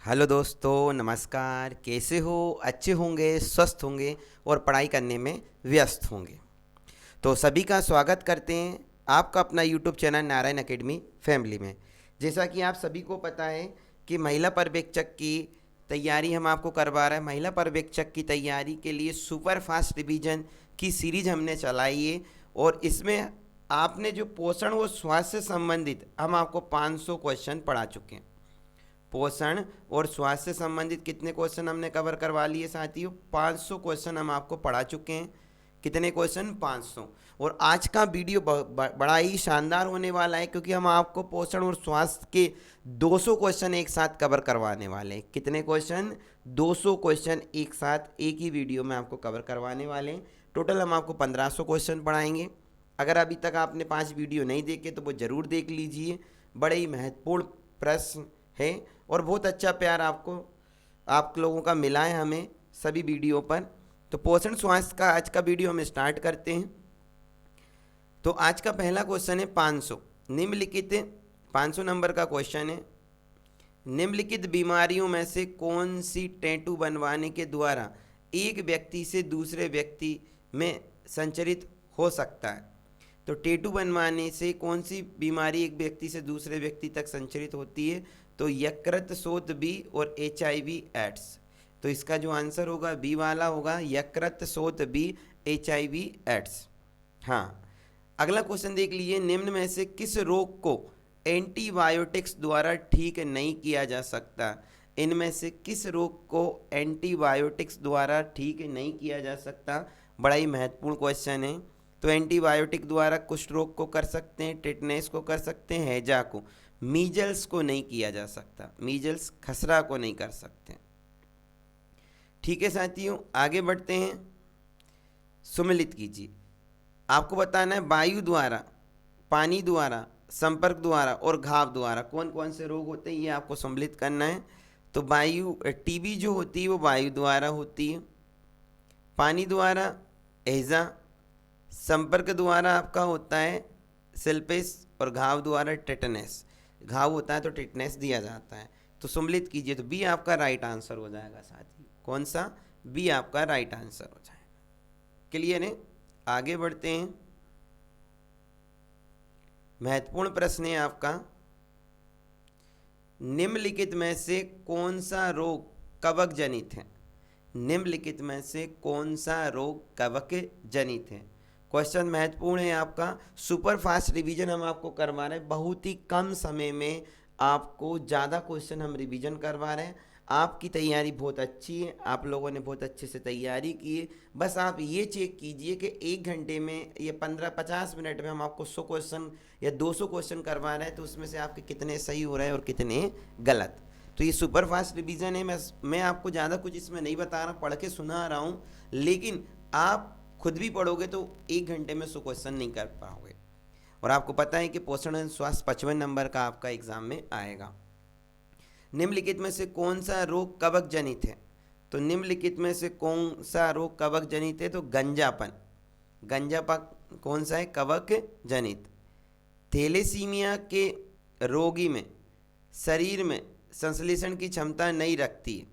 Hello दोस्तों, नमस्कार। कैसे हो? अच्छे होंगे, स्वस्थ होंगे और पढ़ाई करने में व्यस्त होंगे। तो सभी का स्वागत करते हैं आपका अपना YouTube channel Narayan academy family में। जैसा कि आप सभी को पता है कि महिला पर्यवेक्षक की तैयारी हम आपको करवा रहे हैं। महिला पर्यवेक्षक की तैयारी के लिए सुपर फास्ट रिवीजन की सीरीज हमने चलाई है और इसमें आपने जो पोषण व स्वास्थ्य से संबंधित हम आपको 500 क्वेश्चन पढ़ा चुके हैं। पोषण और स्वास्थ्य से संबंधित कितने क्वेश्चन हमने कवर करवा लिए साथियों? 500 क्वेश्चन हम आपको पढ़ा चुके हैं। कितने क्वेश्चन? 500। और आज का वीडियो बड़ा ही शानदार होने वाला है क्योंकि हम आपको पोषण और स्वास्थ्य के 200 क्वेश्चन एक साथ कवर करवाने वाले हैं। कितने क्वेश्चन? 200 क्वेश्चन एक साथ एक ही वीडियो में आपको कवर करवाने वाले हैं। टोटल हम आपको 1500 क्वेश्चन पढ़ाएंगे। अगर अभी तक आपने 5 वीडियो नहीं देखे तो वो ज़रूर देख लीजिए। बड़े ही महत्वपूर्ण प्रश्न है और बहुत अच्छा प्यार आप लोगों का मिला है हमें सभी वीडियो पर। तो पोषण स्वास्थ्य का आज का वीडियो हम स्टार्ट करते हैं। तो आज का पहला क्वेश्चन है 500 निम्नलिखित 500 नंबर का क्वेश्चन है। निम्नलिखित बीमारियों में से कौन सी टैटू बनवाने के द्वारा एक व्यक्ति से दूसरे व्यक्ति में संचरित हो सकता है? तो टैटू बनवाने से कौन सी बीमारी एक व्यक्ति से दूसरे व्यक्ति तक संचरित होती है? तो यकृत शोथ बी और HIV एड्स। तो इसका जो आंसर होगा बी वाला होगा, यकृत शोथ बी HIV एड्स। हाँ, अगला क्वेश्चन देख लीजिए। निम्न में से किस रोग को एंटीबायोटिक्स द्वारा ठीक नहीं किया जा सकता? इनमें से किस रोग को एंटीबायोटिक्स द्वारा ठीक नहीं किया जा सकता? बड़ा ही महत्वपूर्ण क्वेश्चन है। तो एंटीबायोटिक द्वारा कुष्ठ रोग को कर सकते हैं, टिटनेस को कर सकते हैं, हैजा को। मीजल्स को नहीं किया जा सकता, मीजल्स खसरा को नहीं कर सकते। ठीक है साथियों, आगे बढ़ते हैं। सुमिलित कीजिए। आपको बताना है वायु द्वारा, पानी द्वारा, संपर्क द्वारा और घाव द्वारा कौन कौन से रोग होते हैं, ये आपको सम्मिलित करना है। तो वायु टीबी जो होती है वो वायु द्वारा होती है, पानी द्वारा हैजा, संपर्क द्वारा आपका होता है सेल्पेस और घाव द्वारा टिटनेस। घाव होता है तो टिटनेस दिया जाता है। तो सम्मिलित कीजिए। तो बी आपका राइट आंसर हो जाएगा साथी। कौन सा? बी आपका राइट आंसर हो जाएगा। क्लियर है? आगे बढ़ते हैं। महत्वपूर्ण प्रश्न है आपका। निम्नलिखित में से कौन सा रोग कवक जनित है? निम्नलिखित में से कौन सा रोग कवक जनित है? क्वेश्चन महत्वपूर्ण है आपका। सुपर फास्ट रिवीजन हम आपको करवा रहे हैं। बहुत ही कम समय में आपको ज़्यादा क्वेश्चन हम रिवीजन करवा रहे हैं। आपकी तैयारी बहुत अच्छी है, आप लोगों ने बहुत अच्छे से तैयारी की है। बस आप ये चेक कीजिए कि 1 घंटे में ये 15-50 मिनट में हम आपको 100 क्वेश्चन या 200 क्वेश्चन करवा रहे हैं, तो उसमें से आपके कितने सही हो रहे हैं और कितने गलत। तो ये सुपर फास्ट रिवीजन है। मैं आपको ज़्यादा कुछ इसमें नहीं बता रहा, पढ़ के सुना रहा हूँ, लेकिन आप खुद भी पढ़ोगे तो 1 घंटे में 100 क्वेश्चन नहीं कर पाओगे। और आपको पता है कि पोषण एवं स्वास्थ्य 55 नंबर का आपका एग्जाम में आएगा। निम्नलिखित में से कौन सा रोग कवक जनित है? तो निम्नलिखित में से कौन सा रोग कवक जनित है? तो गंजापन। गंजापन कौन सा है? कवक जनित। थैलेसीमिया के रोगी में शरीर में संश्लेषण की क्षमता नहीं रखती है।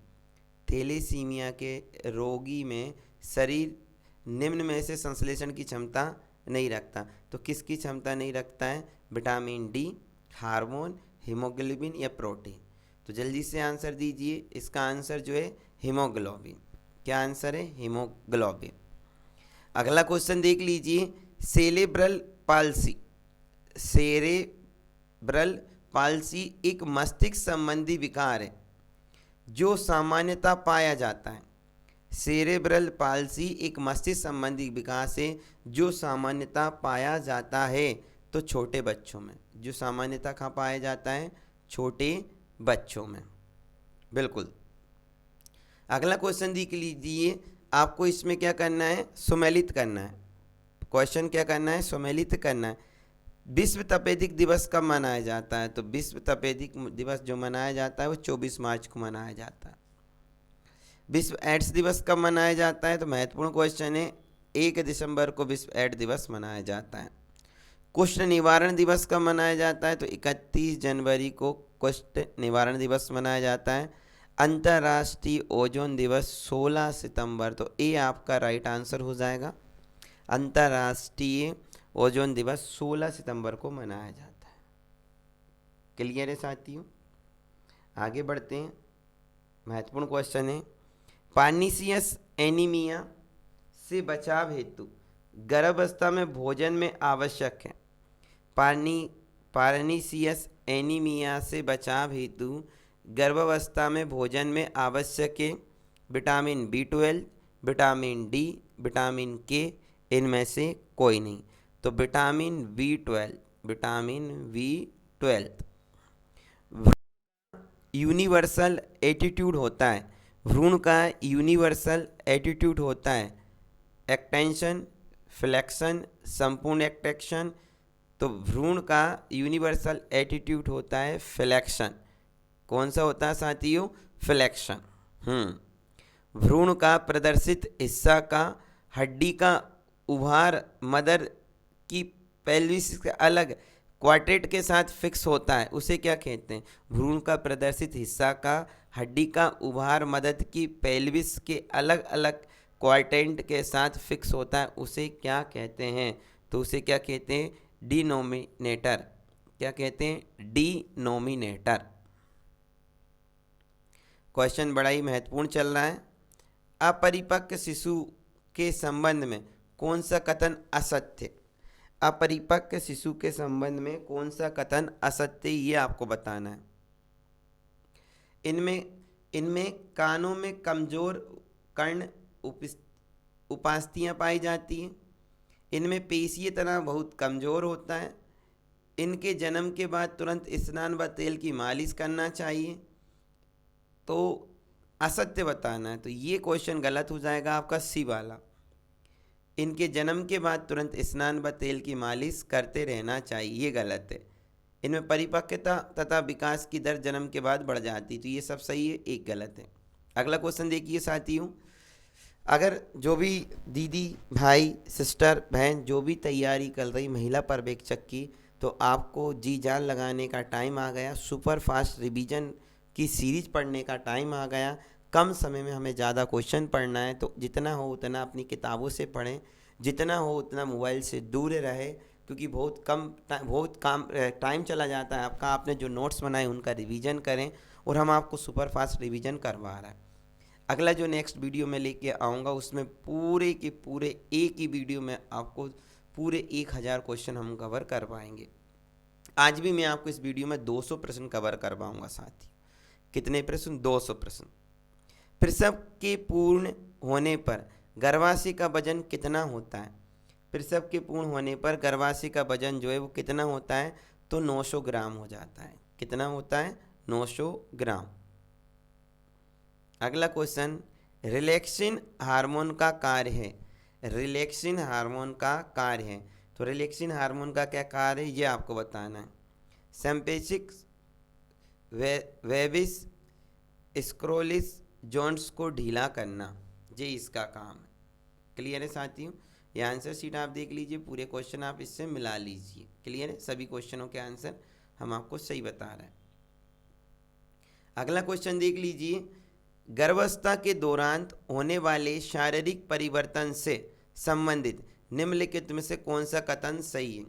थैलेसीमिया के रोगी में शरीर निम्न में से संश्लेषण की क्षमता नहीं रखता। तो किसकी क्षमता नहीं रखता है? विटामिन डी, हार्मोन, हीमोग्लोबिन या प्रोटीन। तो जल्दी से आंसर दीजिए। इसका आंसर जो है हीमोग्लोबिन। क्या आंसर है? हीमोग्लोबिन। अगला क्वेश्चन देख लीजिए। Cerebral palsy. सेरेब्रल पाल्सी एक मस्तिष्क संबंधी विकार है जो सामान्यतः पाया जाता है। सेरेब्रल पाल्सी एक मस्तिष्क संबंधी विकास है जो सामान्यतः पाया जाता है। तो छोटे बच्चों में। जो सामान्यतः कहाँ पाया जाता है? छोटे बच्चों में। बिल्कुल। अगला क्वेश्चन देख लीजिए। आपको इसमें क्या करना है? सुमेलित करना है। क्वेश्चन क्या करना है? सुमेलित करना है। विश्व तपेदिक दिवस कब मनाया जाता है? तो विश्व तपेदिक दिवस जो मनाया जाता है वो 24 मार्च को मनाया जाता है। विश्व एड्स दिवस कब मनाया जाता है? तो महत्वपूर्ण क्वेश्चन है। 1 दिसंबर को विश्व एड्स दिवस मनाया जाता है। कुष्ठ निवारण दिवस कब मनाया जाता है? तो 31 जनवरी को कुष्ठ निवारण दिवस मनाया जाता है। अंतर्राष्ट्रीय ओजोन दिवस 16 सितंबर, तो ये आपका राइट आंसर हो जाएगा। अंतर्राष्ट्रीय ओजोन दिवस 16 सितंबर को मनाया जाता है। क्लियर है साथियों? आगे बढ़ते हैं। महत्वपूर्ण क्वेश्चन है, पार्नीसियस एनीमिया से बचाव हेतु गर्भावस्था में भोजन में आवश्यक है। पार्नीसियस एनीमिया से बचाव हेतु गर्भावस्था में भोजन में आवश्यक है vitamin B12, vitamin D, vitamin के, इनमें से कोई नहीं। तो vitamin B12, vitamin B12 universal attitude होता है। भ्रूण का यूनिवर्सल एटीट्यूड होता है एक्सटेंशन, फ्लेक्शन, संपूर्ण एक्सटेंशन। तो भ्रूण का यूनिवर्सल एटीट्यूड होता है फ्लेक्शन। कौन सा होता है साथियों? फ्लेक्शन। भ्रूण का प्रदर्शित हिस्सा का हड्डी का उभार मदर की पेल्विस से अलग क्वाड्रेट के साथ फिक्स होता है, उसे क्या कहते हैं? भ्रूण का प्रदर्शित हिस्सा का हड्डी का उभार मदद की पेल्विस के अलग अलग क्वाड्रेंट के साथ फिक्स होता है, उसे क्या कहते हैं? तो उसे क्या कहते हैं? डिनोमिनेटर। क्या कहते हैं? डिनोमिनेटर। क्वेश्चन बड़ा ही महत्वपूर्ण चल रहा है। अपरिपक्व शिशु के संबंध में कौन सा कथन असत्य? अपरिपक्व शिशु के संबंध में कौन सा कथन असत्य, ये आपको बताना है। इनमें कानों में कमजोर कर्ण उपास्थियाँ पाई जाती हैं। इनमें पेशीय तनाव बहुत कमज़ोर होता है। इनके जन्म के बाद तुरंत स्नान व तेल की मालिश करना चाहिए। तो असत्य बताना है, तो ये क्वेश्चन गलत हो जाएगा आपका सी वाला। इनके जन्म के बाद तुरंत स्नान व तेल की मालिश करते रहना चाहिए, ये गलत है। इनमें परिपक्वता तथा विकास की दर जन्म के बाद बढ़ जाती, तो ये सब सही है, एक गलत है। अगला क्वेश्चन देखिए साथियों, अगर जो भी दीदी, भाई, सिस्टर, बहन जो भी तैयारी कर रही महिला पर्यवेक्षक की, तो आपको जी जान लगाने का टाइम आ गया। सुपर फास्ट रिवीजन की सीरीज पढ़ने का टाइम आ गया। कम समय में हमें ज़्यादा क्वेश्चन पढ़ना है, तो जितना हो उतना अपनी किताबों से पढ़ें, जितना हो उतना मोबाइल से दूर रहे, क्योंकि बहुत कम टाइम चला जाता है आपका। आपने जो नोट्स बनाए उनका रिवीजन करें, और हम आपको सुपर फास्ट रिवीजन करवा रहे हैं। अगला जो नेक्स्ट वीडियो में लेके आऊँगा उसमें पूरे के पूरे एक ही वीडियो में आपको पूरे 1000 क्वेश्चन हम कवर कर पाएंगे। आज भी मैं आपको इस वीडियो में 200 प्रश्न कवर करवाऊँगा साथी। कितने प्रश्न? 200 प्रश्न। प्रसव के पूर्ण होने पर गर्भाशय का वजन कितना होता है? प्रसव के पूर्ण होने पर गर्भाशय का वजन जो है वो कितना होता है? तो 900 ग्राम हो जाता है। कितना होता है? 900 ग्राम। अगला क्वेश्चन, रिलैक्सिन हार्मोन का कार्य है। रिलैक्सिन हार्मोन का कार्य है, तो रिलैक्सिन हार्मोन का क्या कार्य है ये आपको बताना है। सिम्पेथिक वेबिस स्क्रोलिस जॉइंट्स को ढीला करना, ये इसका काम है। क्लियर है साथियों? ये आंसर शीट आप देख लीजिए, पूरे क्वेश्चन आप इससे मिला लीजिए। क्लियर है? सभी क्वेश्चनों के आंसर हम आपको सही बता रहे हैं। अगला क्वेश्चन देख लीजिए, गर्भावस्था के दौरान होने वाले शारीरिक परिवर्तन से संबंधित निम्नलिखित में से कौन सा कथन सही है?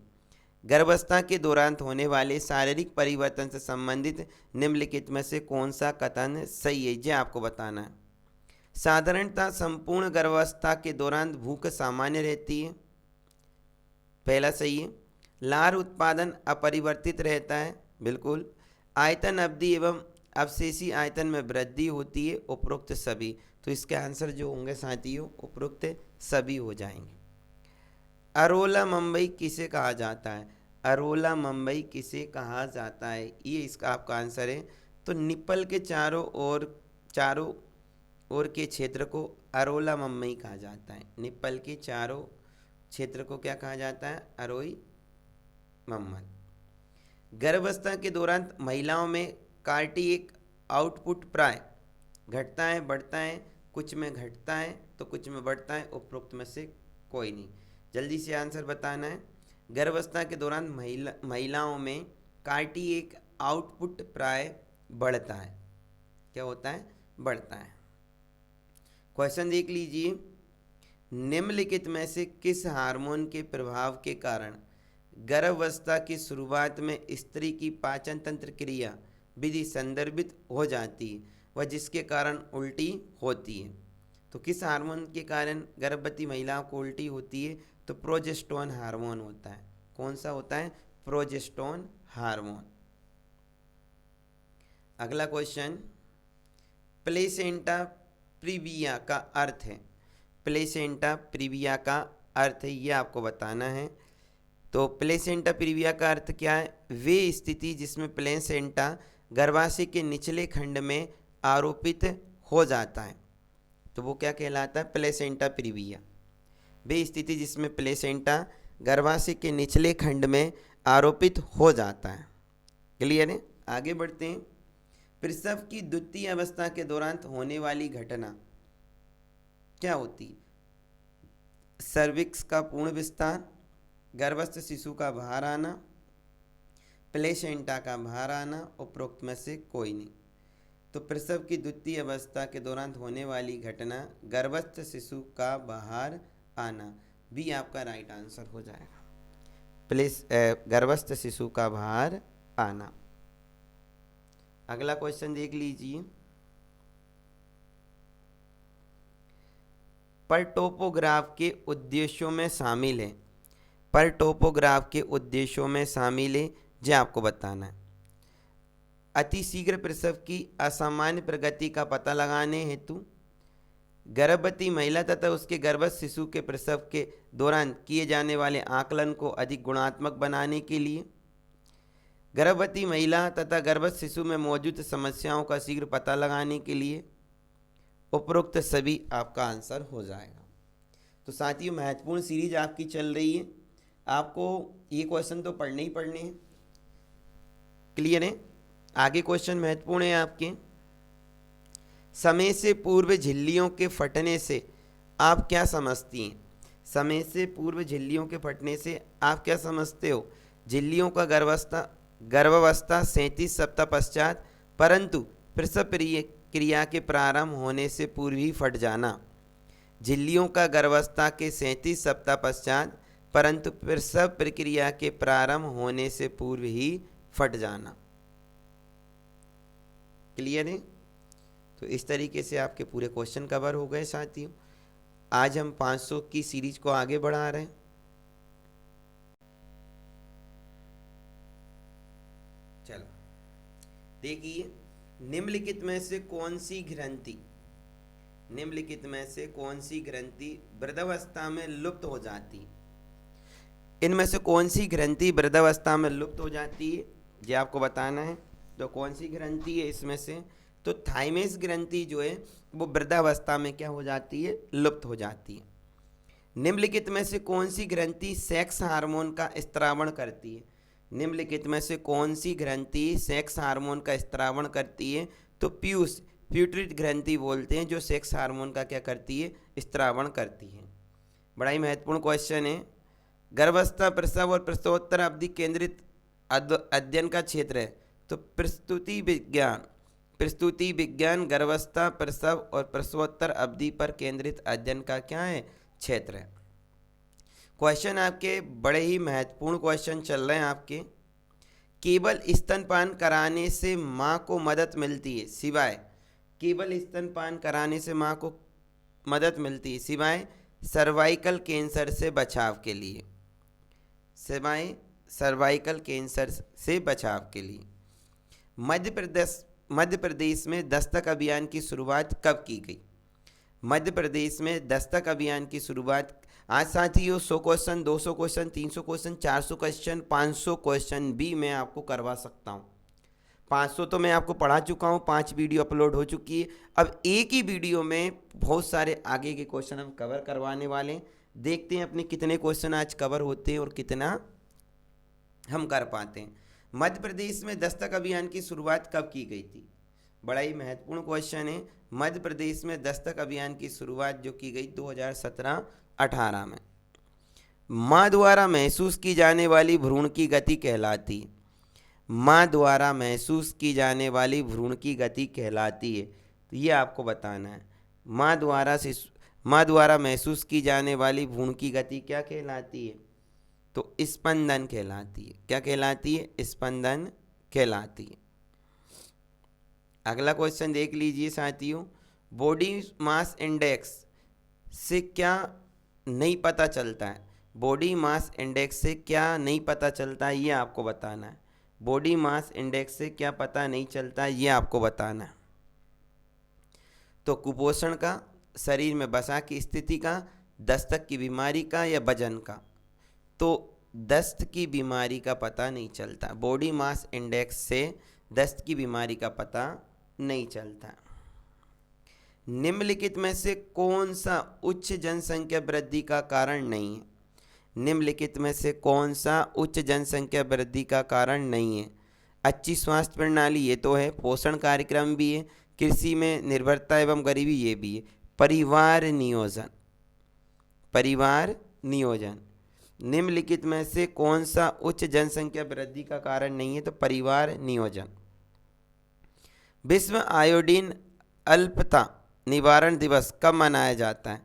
गर्भावस्था के दौरान होने वाले शारीरिक परिवर्तन से संबंधित निम्नलिखित में से कौन सा कथन सही है, ये आपको बताना है। साधारणतः संपूर्ण गर्भावस्था के दौरान भूख सामान्य रहती है, पहला सही है। लार उत्पादन अपरिवर्तित रहता है, बिल्कुल। आयतन अवधि एवं अवशेषी आयतन में वृद्धि होती है, उपरोक्त सभी। तो इसके आंसर जो होंगे साथियों उपरोक्त सभी हो जाएंगे। अरोला मुंबई किसे कहा जाता है? अरोला मुंबई किसे कहा जाता है, ये इसका आपका आंसर है। तो निप्पल के चारों ओर के क्षेत्र को अरोला मुंबई कहा जाता है। निप्पल के चारों क्षेत्र को क्या कहा जाता है? अरोई मुंबई। गर्भावस्था के दौरान महिलाओं में कार्डियक आउटपुट प्राय घटता है, बढ़ता है, कुछ में घटता है तो कुछ में बढ़ता है, उपरोक्त में से कोई नहीं। जल्दी से आंसर बताना है। गर्भावस्था के दौरान महिलाओं में कार्डियक आउटपुट प्राय बढ़ता है। क्या होता है? बढ़ता है। क्वेश्चन देख लीजिए, निम्नलिखित में से किस हार्मोन के प्रभाव के कारण गर्भावस्था की शुरुआत में स्त्री की पाचन तंत्र क्रिया विधि संदर्भित हो जाती है व जिसके कारण उल्टी होती है? तो किस हार्मोन के कारण गर्भवती महिलाओं को उल्टी होती है? तो प्रोजेस्टेरोन हार्मोन होता है। कौन सा होता है? Progesterone hormone. अगला क्वेश्चन, प्लेसेंटा प्रीविया का अर्थ है। प्लेसेंटा प्रीविया का अर्थ है, ये आपको बताना है। तो प्लेसेंटा प्रीविया का अर्थ क्या है? वे स्थिति जिसमें प्लेसेंटा गर्भाशय के निचले खंड में आरोपित हो जाता है, तो वो क्या कहलाता है? Placenta previa. वे स्थिति जिसमें प्लेसेंटा गर्भाशय के निचले खंड में आरोपित हो जाता है। क्लियर है? आगे बढ़ते हैं। प्रसव की द्वितीय अवस्था के दौरान होने वाली घटना क्या होती? सर्विक्स का पूर्ण विस्तार, गर्भस्थ शिशु का बाहर आना, प्लेसेंटा का बाहर आना, उपरोक्त में से कोई नहीं। तो प्रसव की द्वितीय अवस्था के दौरान होने वाली घटना गर्भस्थ शिशु का बाहर आना, भी आपका राइट आंसर हो जाएगा। गर्भस्थ शिशु का बाहर आना। अगला क्वेश्चन देख लीजिए, पर टोपोग्राफ के उद्देश्यों में शामिल है। पर टोपोग्राफ के उद्देश्यों में शामिल है, जो आपको बताना है। अतिशीघ्र प्रसव की असामान्य प्रगति का पता लगाने हेतु, गर्भवती महिला तथा उसके गर्भस्थ शिशु के प्रसव के दौरान किए जाने वाले आकलन को अधिक गुणात्मक बनाने के लिए, गर्भवती महिला तथा गर्भस्थ शिशु में मौजूद समस्याओं का शीघ्र पता लगाने के लिए, उपरोक्त सभी आपका आंसर हो जाएगा। तो साथियों, महत्वपूर्ण सीरीज आपकी चल रही है, आपको ये क्वेश्चन तो पढ़ने ही पढ़ने हैं। क्लियर है? आगे क्वेश्चन महत्वपूर्ण है आपके। समय से पूर्व झिल्लियों के फटने से आप क्या समझती हैं? समय से पूर्व झिल्लियों के फटने से आप क्या समझते हो? झिल्लियों का गर्भावस्था 37 सप्ताह पश्चात परंतु प्रसव क्रिया के प्रारंभ होने से पूर्व ही फट जाना। झिल्लियों का गर्भावस्था के 37 सप्ताह पश्चात परंतु प्रसव प्रक्रिया के प्रारंभ होने से पूर्व ही फट जाना। क्लियर है? तो इस तरीके से आपके पूरे क्वेश्चन कवर हो गए साथियों। आज हम 500 की सीरीज को आगे बढ़ा रहे हैं। चलो देखिए, निम्नलिखित में से कौन सी ग्रंथि वृद्धावस्था में लुप्त हो जाती? इनमें से कौन सी ग्रंथि वृद्धावस्था में लुप्त हो जाती है, ये आपको बताना है। तो कौन सी ग्रंथि है इसमें से? तो थाइमस ग्रंथि जो है वो वृद्धावस्था में क्या हो जाती है? लुप्त हो जाती है। निम्नलिखित में से कौन सी ग्रंथि सेक्स हार्मोन का स्त्रावण करती है? निम्नलिखित में से कौन सी ग्रंथि सेक्स हार्मोन का स्त्रावण करती है? तो प्यूटरी ग्रंथि बोलते हैं, जो सेक्स हार्मोन का क्या करती है? स्त्रावण करती है। बड़ा ही महत्वपूर्ण क्वेश्चन है। गर्भावस्था, प्रसव और प्रसवोत्तर अवधि केंद्रित अध्ययन का क्षेत्र है। तो प्रस्तुति विज्ञान गर्भावस्था, प्रसव और प्रसवोत्तर अवधि पर केंद्रित अध्ययन का क्या है? क्षेत्र है। क्वेश्चन आपके बड़े ही महत्वपूर्ण क्वेश्चन चल रहे हैं आपके। केवल स्तनपान कराने से माँ को मदद मिलती है, सिवाय केवल स्तनपान कराने से माँ को मदद मिलती है सिवाय सर्वाइकल कैंसर से बचाव के लिए, सिवाय सर्वाइकल कैंसर से बचाव के लिए। मध्य प्रदेश में दस्तक अभियान की शुरुआत कब की गई? मध्य प्रदेश में दस्तक अभियान की शुरुआत, आज साथियों 100 question, 200 question, 300 question, 400 question, 500 question भी मैं आपको करवा सकता हूँ। 500 तो मैं आपको पढ़ा चुका हूँ, 5 वीडियो अपलोड हो चुकी है। अब एक ही वीडियो में बहुत सारे आगे के क्वेश्चन हम कवर करवाने वाले हैं। देखते हैं अपने कितने क्वेश्चन आज कवर होते हैं और कितना हम कर पाते हैं। मध्य प्रदेश में दस्तक अभियान की शुरुआत कब की गई थी? बड़ा ही महत्वपूर्ण क्वेश्चन है। मध्य प्रदेश में दस्तक अभियान की शुरुआत जो की गई 2017-18 में। माँ द्वारा महसूस की जाने वाली भ्रूण की गति कहलाती है। माँ द्वारा महसूस की जाने वाली भ्रूण की गति कहलाती है। तो ये आपको बताना है। माँ द्वारा महसूस की जाने वाली भ्रूण की गति क्या कहलाती है? तो स्पंदन कहलाती है। क्या कहलाती है? स्पंदन कहलाती है। अगला क्वेश्चन देख लीजिए साथियों, बॉडी मास इंडेक्स से क्या नहीं पता चलता है? बॉडी मास इंडेक्स से क्या नहीं पता चलता है, ये आपको बताना है। बॉडी मास इंडेक्स से क्या पता नहीं चलता है, ये आपको बताना है। तो कुपोषण का, शरीर में वसा की स्थिति का, दस्तक की बीमारी का, या वजन का? तो दस्त की बीमारी का पता नहीं चलता। बॉडी मास इंडेक्स से दस्त की बीमारी का पता नहीं चलता। निम्नलिखित में से कौन सा उच्च जनसंख्या वृद्धि का कारण नहीं है? निम्नलिखित में से कौन सा उच्च जनसंख्या वृद्धि का कारण नहीं है? अच्छी स्वास्थ्य प्रणाली ये तो है, पोषण कार्यक्रम भी है, कृषि में निर्भरता एवं गरीबी ये भी है, परिवार नियोजन। परिवार नियोजन निम्नलिखित में से कौन सा उच्च जनसंख्या वृद्धि का कारण नहीं है? तो परिवार नियोजन। विश्व आयोडीन अल्पता निवारण दिवस कब मनाया जाता है?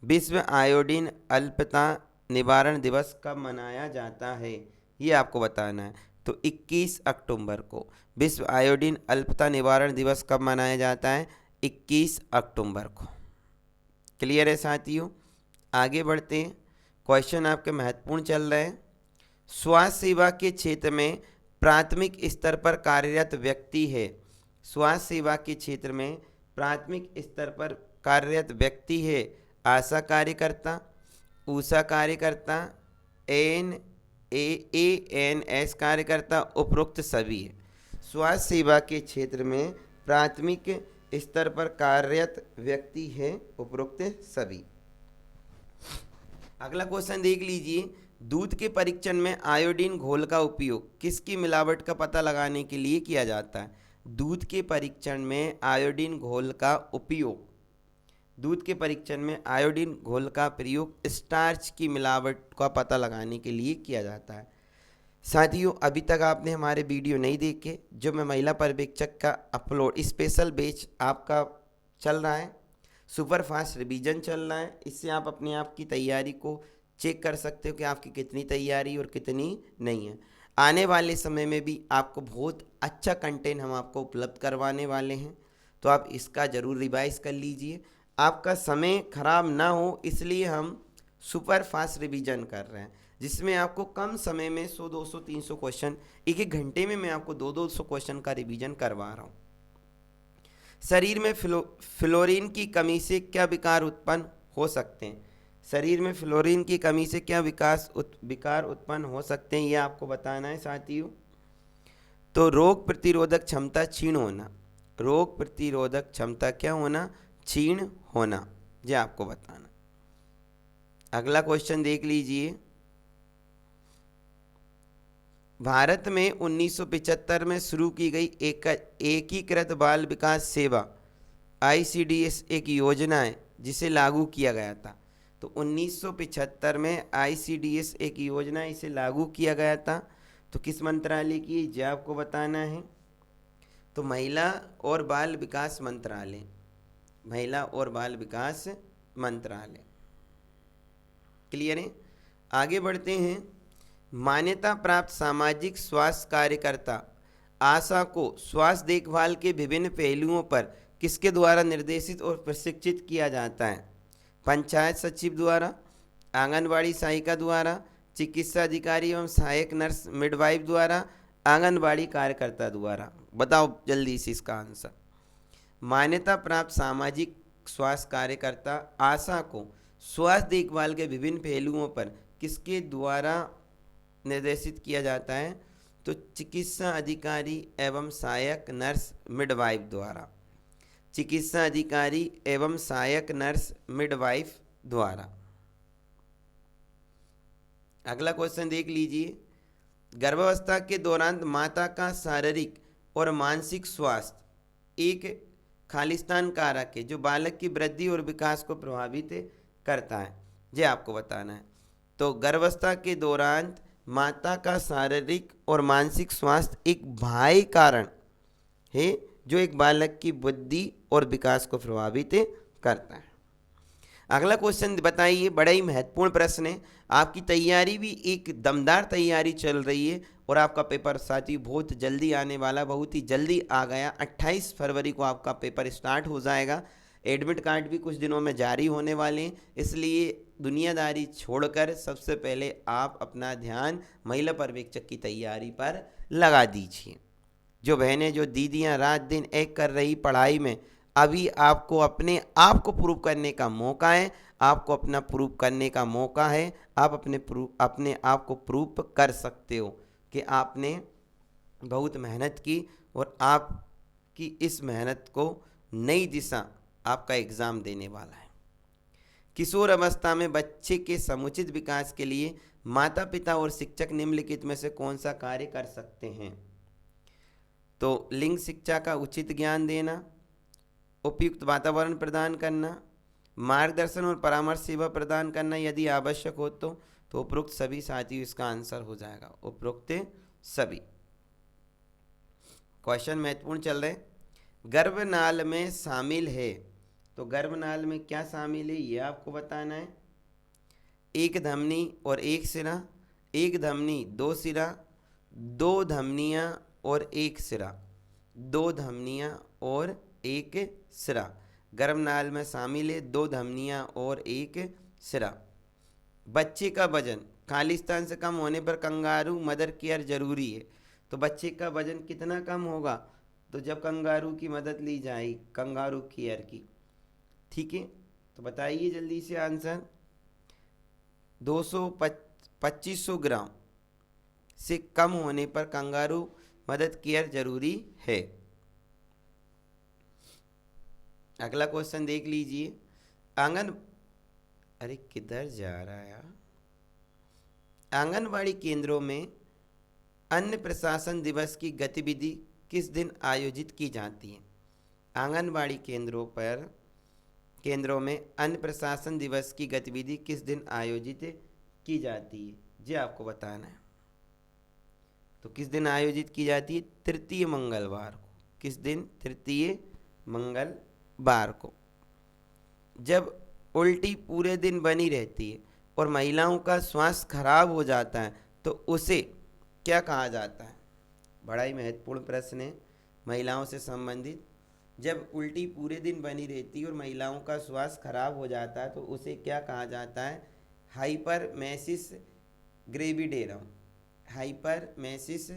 विश्व आयोडीन अल्पता निवारण दिवस कब मनाया जाता है, ये आपको बताना है। तो 21 अक्टूबर को। विश्व आयोडीन अल्पता निवारण दिवस कब मनाया जाता है? 21 अक्टूबर को। क्लियर है साथियों? आगे बढ़ते हैं, क्वेश्चन आपके महत्वपूर्ण चल रहे हैं। स्वास्थ्य सेवा के क्षेत्र में प्राथमिक स्तर पर कार्यरत व्यक्ति है। स्वास्थ्य सेवा के क्षेत्र में प्राथमिक स्तर पर कार्यरत व्यक्ति है आशा कार्यकर्ता, ऊषा कार्यकर्ता, ANS कार्यकर्ता, उपरोक्त सभी है। स्वास्थ्य सेवा के क्षेत्र में प्राथमिक स्तर पर कार्यरत व्यक्ति है उपरोक्त सभी। अगला क्वेश्चन देख लीजिए, दूध के परीक्षण में आयोडीन घोल का उपयोग किसकी मिलावट का पता लगाने के लिए किया जाता है? दूध के परीक्षण में आयोडीन घोल का उपयोग, दूध के परीक्षण में आयोडीन घोल का प्रयोग स्टार्च की मिलावट का पता लगाने के लिए किया जाता है। साथियों, अभी तक आपने हमारे वीडियो नहीं देखे, जो मैं महिला पर्यवेक्षक का अपलोड स्पेशल बैच आपका चल रहा है, सुपर फास्ट रिवीजन चल रहा है, इससे आप अपने आप की तैयारी को चेक कर सकते हो कि आपकी कितनी तैयारी और कितनी नहीं है। आने वाले समय में भी आपको बहुत अच्छा कंटेंट हम आपको उपलब्ध करवाने वाले हैं, तो आप इसका ज़रूर रिवाइज कर लीजिए। आपका समय खराब ना हो इसलिए हम सुपर फास्ट रिवीजन कर रहे हैं, जिसमें आपको कम समय में 100, 200, 300 क्वेश्चन, एक घंटे में मैं आपको 200 क्वेश्चन का रिवीजन करवा रहा हूँ। शरीर में फ्लोरीन की कमी से क्या विकार उत्पन्न हो सकते हैं? शरीर में फ्लोरीन की कमी से क्या विकार उत्पन्न हो सकते हैं, ये आपको बताना है साथियों। तो रोग प्रतिरोधक क्षमता क्षीण होना, रोग प्रतिरोधक क्षमता क्या होना? क्षीण होना, ये आपको बताना। अगला क्वेश्चन देख लीजिए, भारत में 1975 में शुरू की गई एकीकृत बाल विकास सेवा ICDS एक योजना है जिसे लागू किया गया था। तो 1975 में ICDS एक योजना, इसे लागू किया गया था। तो किस मंत्रालय की, ये आपको बताना है। तो महिला और बाल विकास मंत्रालय, महिला और बाल विकास मंत्रालय। क्लियर है? आगे बढ़ते हैं। मान्यता प्राप्त सामाजिक स्वास्थ्य कार्यकर्ता आशा को स्वास्थ्य देखभाल के विभिन्न पहलुओं पर किसके द्वारा निर्देशित और प्रशिक्षित किया जाता है? पंचायत सचिव द्वारा, आंगनबाड़ी सहायिका द्वारा, चिकित्सा अधिकारी एवं सहायक नर्स मिडवाइफ द्वारा, आंगनबाड़ी कार्यकर्ता द्वारा। बताओ जल्दी से इसका आंसर। मान्यता प्राप्त सामाजिक स्वास्थ्य कार्यकर्ता आशा को स्वास्थ्य देखभाल के विभिन्न पहलुओं पर किसके द्वारा निर्देशित किया जाता है? तो चिकित्सा अधिकारी एवं सहायक नर्स मिडवाइफ द्वारा, चिकित्सा अधिकारी एवं सहायक नर्स मिडवाइफ द्वारा। अगला क्वेश्चन देख लीजिए, गर्भावस्था के दौरान माता का शारीरिक और मानसिक स्वास्थ्य एक खालिस्तान कारक है जो बालक की वृद्धि और विकास को प्रभावित करता है, ये आपको बताना है। तो गर्भावस्था के दौरान माता का शारीरिक और मानसिक स्वास्थ्य एक बाह्य कारण है जो एक बालक की बुद्धि और विकास को प्रभावित करता है। अगला क्वेश्चन बताइए, बड़ा ही महत्वपूर्ण प्रश्न है। आपकी तैयारी भी एक दमदार तैयारी चल रही है और आपका पेपर साथी बहुत जल्दी आने वाला, बहुत ही जल्दी आ गया। 28 फरवरी को आपका पेपर स्टार्ट हो जाएगा। एडमिट कार्ड भी कुछ दिनों में जारी होने वाले हैं, इसलिए दुनियादारी छोड़कर सबसे पहले आप अपना ध्यान महिला पर्यवेक्षक की तैयारी पर लगा दीजिए। जो बहनें, जो दीदियां रात दिन एक कर रही पढ़ाई में, अभी आपको अपने आप को प्रूव करने का मौका है। आपको अपना प्रूव करने का मौका है। आप अपने आप को प्रूव कर सकते हो कि आपने बहुत मेहनत की और आपकी इस मेहनत को नई दिशा आपका एग्ज़ाम देने वाला है। किशोर अवस्था में बच्चे के समुचित विकास के लिए माता पिता और शिक्षक निम्नलिखित में से कौन सा कार्य कर सकते हैं? तो लिंग शिक्षा का उचित ज्ञान देना, उपयुक्त वातावरण प्रदान करना, मार्गदर्शन और परामर्श सेवा प्रदान करना यदि आवश्यक हो तो उपरोक्त सभी साथियों इसका आंसर हो जाएगा, उपरोक्त सभी। क्वेश्चन महत्वपूर्ण चल रहे। गर्भनाल में शामिल है, तो गर्भनाल में क्या शामिल है ये आपको बताना है। एक धमनी और एक सिरा, एक धमनी दो सिरा, दो धमनियाँ और एक सिरा, दो धमनियाँ और एक सिरा। गर्भनाल में शामिल है दो धमनियाँ और एक सिरा। बच्चे का वजन खाली स्थान से कम होने पर कंगारू मदर केयर जरूरी है। तो बच्चे का वजन कितना कम होगा? तो जब कंगारू की मदद ली जाए, कंगारू केयर की। ठीक है, तो बताइए जल्दी से आंसर। 2500 ग्राम से कम होने पर कंगारू मदद केयर जरूरी है। अगला क्वेश्चन देख लीजिए। अरे किधर जा रहा है यार? आंगनबाड़ी केंद्रों में अन्न प्रशासन दिवस की गतिविधि किस दिन आयोजित की जाती है? आंगनबाड़ी केंद्रों में अन्न प्रशासन दिवस की गतिविधि किस दिन आयोजित की जाती है, ये आपको बताना है। तो किस दिन आयोजित की जाती है? तृतीय मंगलवार को। किस दिन? तृतीय मंगलवार को। जब उल्टी पूरे दिन बनी रहती है और महिलाओं का स्वास्थ्य खराब हो जाता है तो उसे क्या कहा जाता है? बड़ा ही महत्वपूर्ण प्रश्न है महिलाओं से संबंधित। जब उल्टी पूरे दिन बनी रहती है और महिलाओं का स्वास्थ्य खराब हो जाता है तो उसे क्या कहा जाता है? Hyperemesis gravidarum. Hyperemesis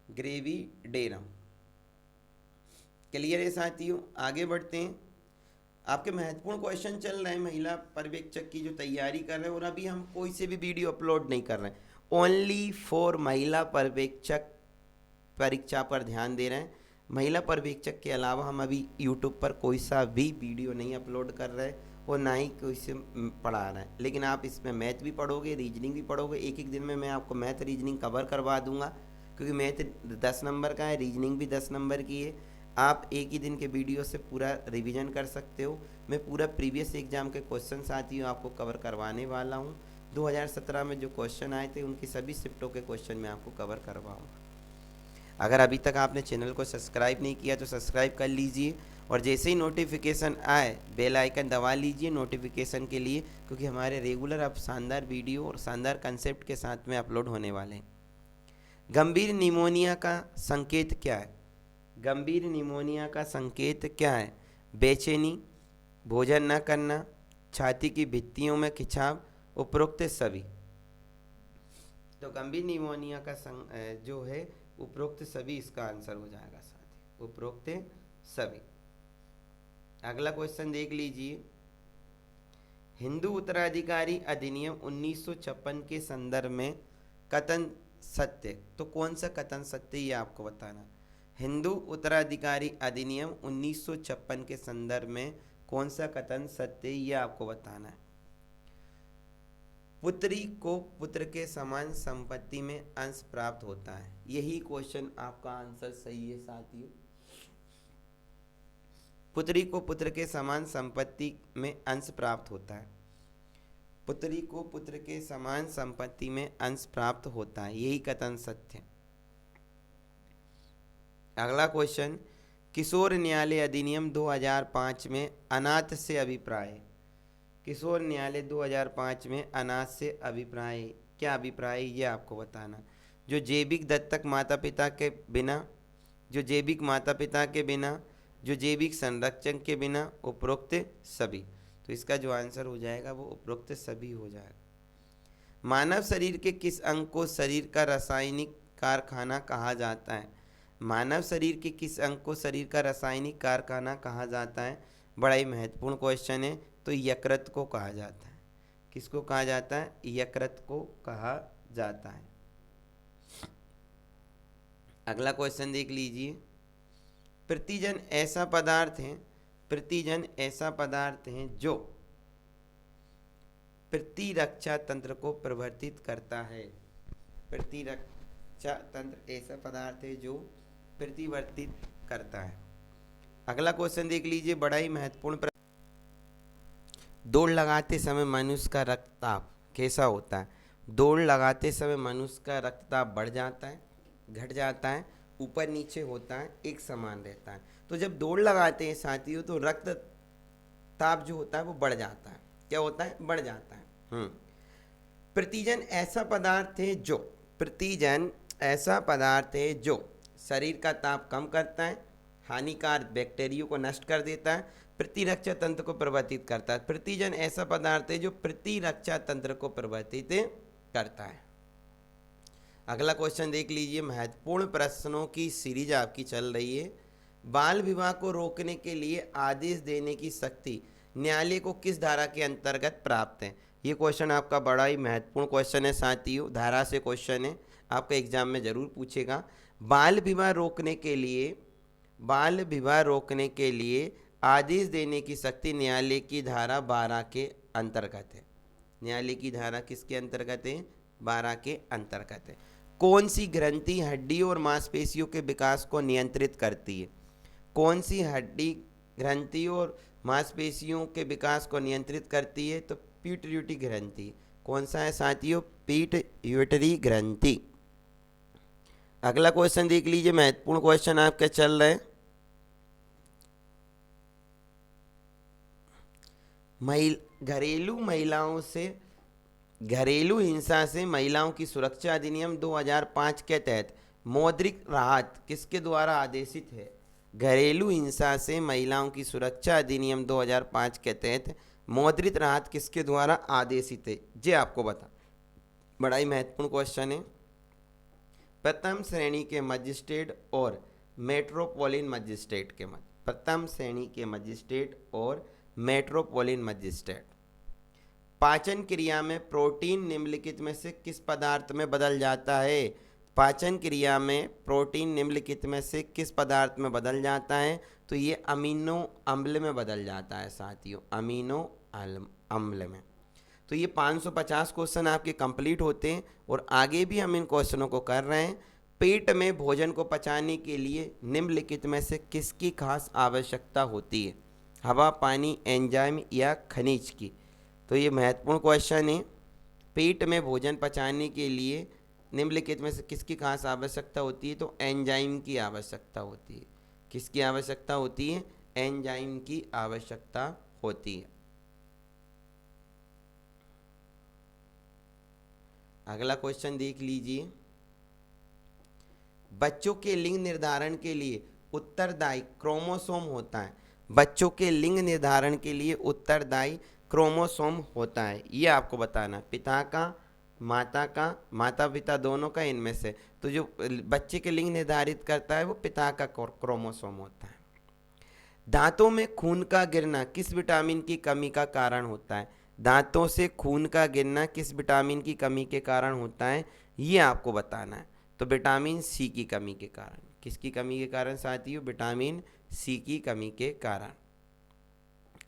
gravidarum. Clear है साथियों? आगे बढ़ते हैं। आपके महत्वपूर्ण क्वेश्चन चल रहे हैं महिला पर्यवेक्षक की जो तैयारी कर रहे हैं, और अभी हम कोई से भी वीडियो अपलोड नहीं कर रहे हैं, ओनली फॉर महिला पर्यवेक्षक परीक्षा पर ध्यान दे रहे हैं। महिला पर्यवेक्षक के अलावा हम अभी यूट्यूब पर कोई सा भी वीडियो नहीं अपलोड कर रहे हैं और ना ही कोई से पढ़ा रहे हैं। लेकिन आप इसमें मैथ भी पढ़ोगे, रीजनिंग भी पढ़ोगे। एक एक दिन में मैं आपको मैथ रीजनिंग कवर करवा दूंगा, क्योंकि मैथ 10 नंबर का है, रीजनिंग भी 10 नंबर की है। आप एक ही दिन के वीडियो से पूरा रिवीजन कर सकते हो। मैं पूरा प्रीवियस एग्जाम के क्वेश्चन साथियों आपको कवर करवाने वाला हूँ। 2017 में जो क्वेश्चन आए थे उनकी सभी शिफ्टों के क्वेश्चन मैं आपको कवर करवाऊँगा। अगर अभी तक आपने चैनल को सब्सक्राइब नहीं किया तो सब्सक्राइब कर लीजिए, और जैसे ही नोटिफिकेशन आए बेल आइकन दबा लीजिए नोटिफिकेशन के लिए, क्योंकि हमारे रेगुलर अब शानदार वीडियो और शानदार कंसेप्ट के साथ में अपलोड होने वाले हैं। गंभीर निमोनिया का संकेत क्या है? गंभीर निमोनिया का संकेत क्या है? बेचैनी, भोजन न करना, छाती की भित्तियों में खिंचाव, उपरोक्त सभी। तो गंभीर निमोनिया का जो है उपरोक्त सभी इसका आंसर हो जाएगा साथी, उपरोक्त सभी। अगला क्वेश्चन देख लीजिए। हिंदू उत्तराधिकारी अधिनियम 1956 के संदर्भ में कथन सत्य, तो कौन सा कथन सत्य ये आपको बताना। हिंदू उत्तराधिकारी अधिनियम 1956 के संदर्भ में कौन सा कथन सत्य ये आपको बताना है। पुत्री को पुत्र के समान संपत्ति में अंश प्राप्त होता है, यही क्वेश्चन आपका आंसर सही है साथियों। पुत्री को पुत्र के समान संपत्ति में अंश प्राप्त होता है। पुत्री को पुत्र के समान संपत्ति में अंश प्राप्त होता है, यही कथन सत्य। अगला क्वेश्चन, किशोर न्यायालय अधिनियम 2005 में अनाथ से अभिप्राय। किशोर न्यायालय 2005 में अनाथ से अभिप्राय, क्या अभिप्राय ये आपको बताना। जो जैविक दत्तक माता पिता के बिना, जो जैविक माता पिता के बिना, जो जैविक संरक्षण के बिना, उपरोक्त सभी। तो इसका जो आंसर हो जाएगा वो उपरोक्त सभी हो जाएगा। मानव शरीर के किस अंग को शरीर का रासायनिक कारखाना कहा जाता है? मानव शरीर के किस अंग को शरीर का रासायनिक कारखाना कहा जाता है? बड़ा ही महत्वपूर्ण क्वेश्चन है। तो यकृत को कहा जाता है। किसको कहा जाता है? यकृत को कहा जाता है। अगला क्वेश्चन देख लीजिए। प्रतिजन ऐसा पदार्थ है, प्रतिजन ऐसा पदार्थ है जो प्रतिरक्षा तंत्र को प्रवर्तित करता है। प्रतिरक्षा तंत्र ऐसा पदार्थ है जो प्रतिवर्तित करता है। अगला क्वेश्चन देख लीजिए, बड़ा ही महत्वपूर्ण। दौड़ लगाते समय मनुष्य का रक्तचाप कैसा होता है? दौड़ लगाते समय मनुष्य का रक्तचाप बढ़ जाता है, घट जाता है, ऊपर नीचे होता है, एक समान रहता है। तो जब दौड़ लगाते हैं साथियों तो रक्तचाप जो होता है वो बढ़ जाता है। क्या होता है? बढ़ जाता है। प्रतिजन ऐसा पदार्थ है जो, प्रतिजन ऐसा पदार्थ है जो शरीर का ताप कम करता है, हानिकारक बैक्टीरिया को नष्ट कर देता है, प्रतिरक्षा तंत्र को प्रवर्तित करता है। प्रतिजन ऐसा पदार्थ है जो प्रतिरक्षा तंत्र को प्रवर्तित करता है। अगला क्वेश्चन देख लीजिए। महत्वपूर्ण प्रश्नों की सीरीज आपकी चल रही है। बाल विवाह को रोकने के लिए आदेश देने की शक्ति न्यायालय को किस धारा के अंतर्गत प्राप्त है? ये क्वेश्चन आपका बड़ा ही महत्वपूर्ण क्वेश्चन है साथियों, धारा से क्वेश्चन है, आपका एग्जाम में जरूर पूछेगा। बाल विवाह रोकने के लिए, बाल विवाह रोकने के लिए आदेश देने की शक्ति न्यायालय की धारा 12 के अंतर्गत है। न्यायालय की धारा किसके अंतर्गत है? 12 के अंतर्गत है। कौन सी ग्रंथि हड्डी और मांसपेशियों के विकास को नियंत्रित करती है? कौन सी हड्डी, ग्रंथि और मांसपेशियों के विकास को नियंत्रित करती है? तो पिट्यूटरी ग्रंथि। कौन सा है साथियों? पिट्यूटरी ग्रंथि। अगला क्वेश्चन देख लीजिए, महत्वपूर्ण क्वेश्चन आपके चल रहे हैं। घरेलू हिंसा से महिलाओं की सुरक्षा अधिनियम 2005 के तहत मौद्रिक राहत किसके द्वारा आदेशित है? घरेलू हिंसा से महिलाओं की सुरक्षा अधिनियम 2005 के तहत मौद्रिक राहत किसके द्वारा आदेशित है? ये आपको बता, बड़ा ही महत्वपूर्ण क्वेश्चन है। प्रथम श्रेणी के मजिस्ट्रेट और मेट्रोपोलिटन मजिस्ट्रेट के मध्य, प्रथम श्रेणी के मजिस्ट्रेट और मेट्रोपोलिटन मजिस्ट्रेट। पाचन क्रिया में प्रोटीन निम्नलिखित में से किस पदार्थ में बदल जाता है? पाचन क्रिया में प्रोटीन निम्नलिखित में से किस पदार्थ में बदल जाता है? तो ये अमीनो अम्ल में बदल जाता है साथियों, अमीनो अम्ल में। तो ये 550 क्वेश्चन आपके कंप्लीट होते हैं और आगे भी हम इन क्वेश्चनों को कर रहे हैं। पेट में भोजन को पचाने के लिए निम्नलिखित में से किसकी खास आवश्यकता होती है? हवा, पानी, एंजाइम या खनिज की? तो ये महत्वपूर्ण क्वेश्चन है। पेट में भोजन पचाने के लिए निम्नलिखित में से किसकी खास आवश्यकता होती है? तो एंजाइम की आवश्यकता होती है। किसकी आवश्यकता होती है? एंजाइम की आवश्यकता होती है। अगला क्वेश्चन देख लीजिए। बच्चों के लिंग निर्धारण के लिए उत्तरदायी क्रोमोसोम होता है। बच्चों के लिंग निर्धारण के लिए उत्तरदायी क्रोमोसोम होता है, ये आपको बताना। पिता का, माता का, माता पिता दोनों का, इनमें से तो जो बच्चे के लिंग निर्धारित करता है वो पिता का क्रोमोसोम होता है। दांतों में खून का गिरना किस विटामिन की कमी का कारण होता है? दांतों से खून का गिरना किस विटामिन की कमी के कारण होता है, ये आपको बताना है। तो विटामिन सी की कमी के कारण। किसकी कमी के कारण साथियों? विटामिन सी की कमी के कारण।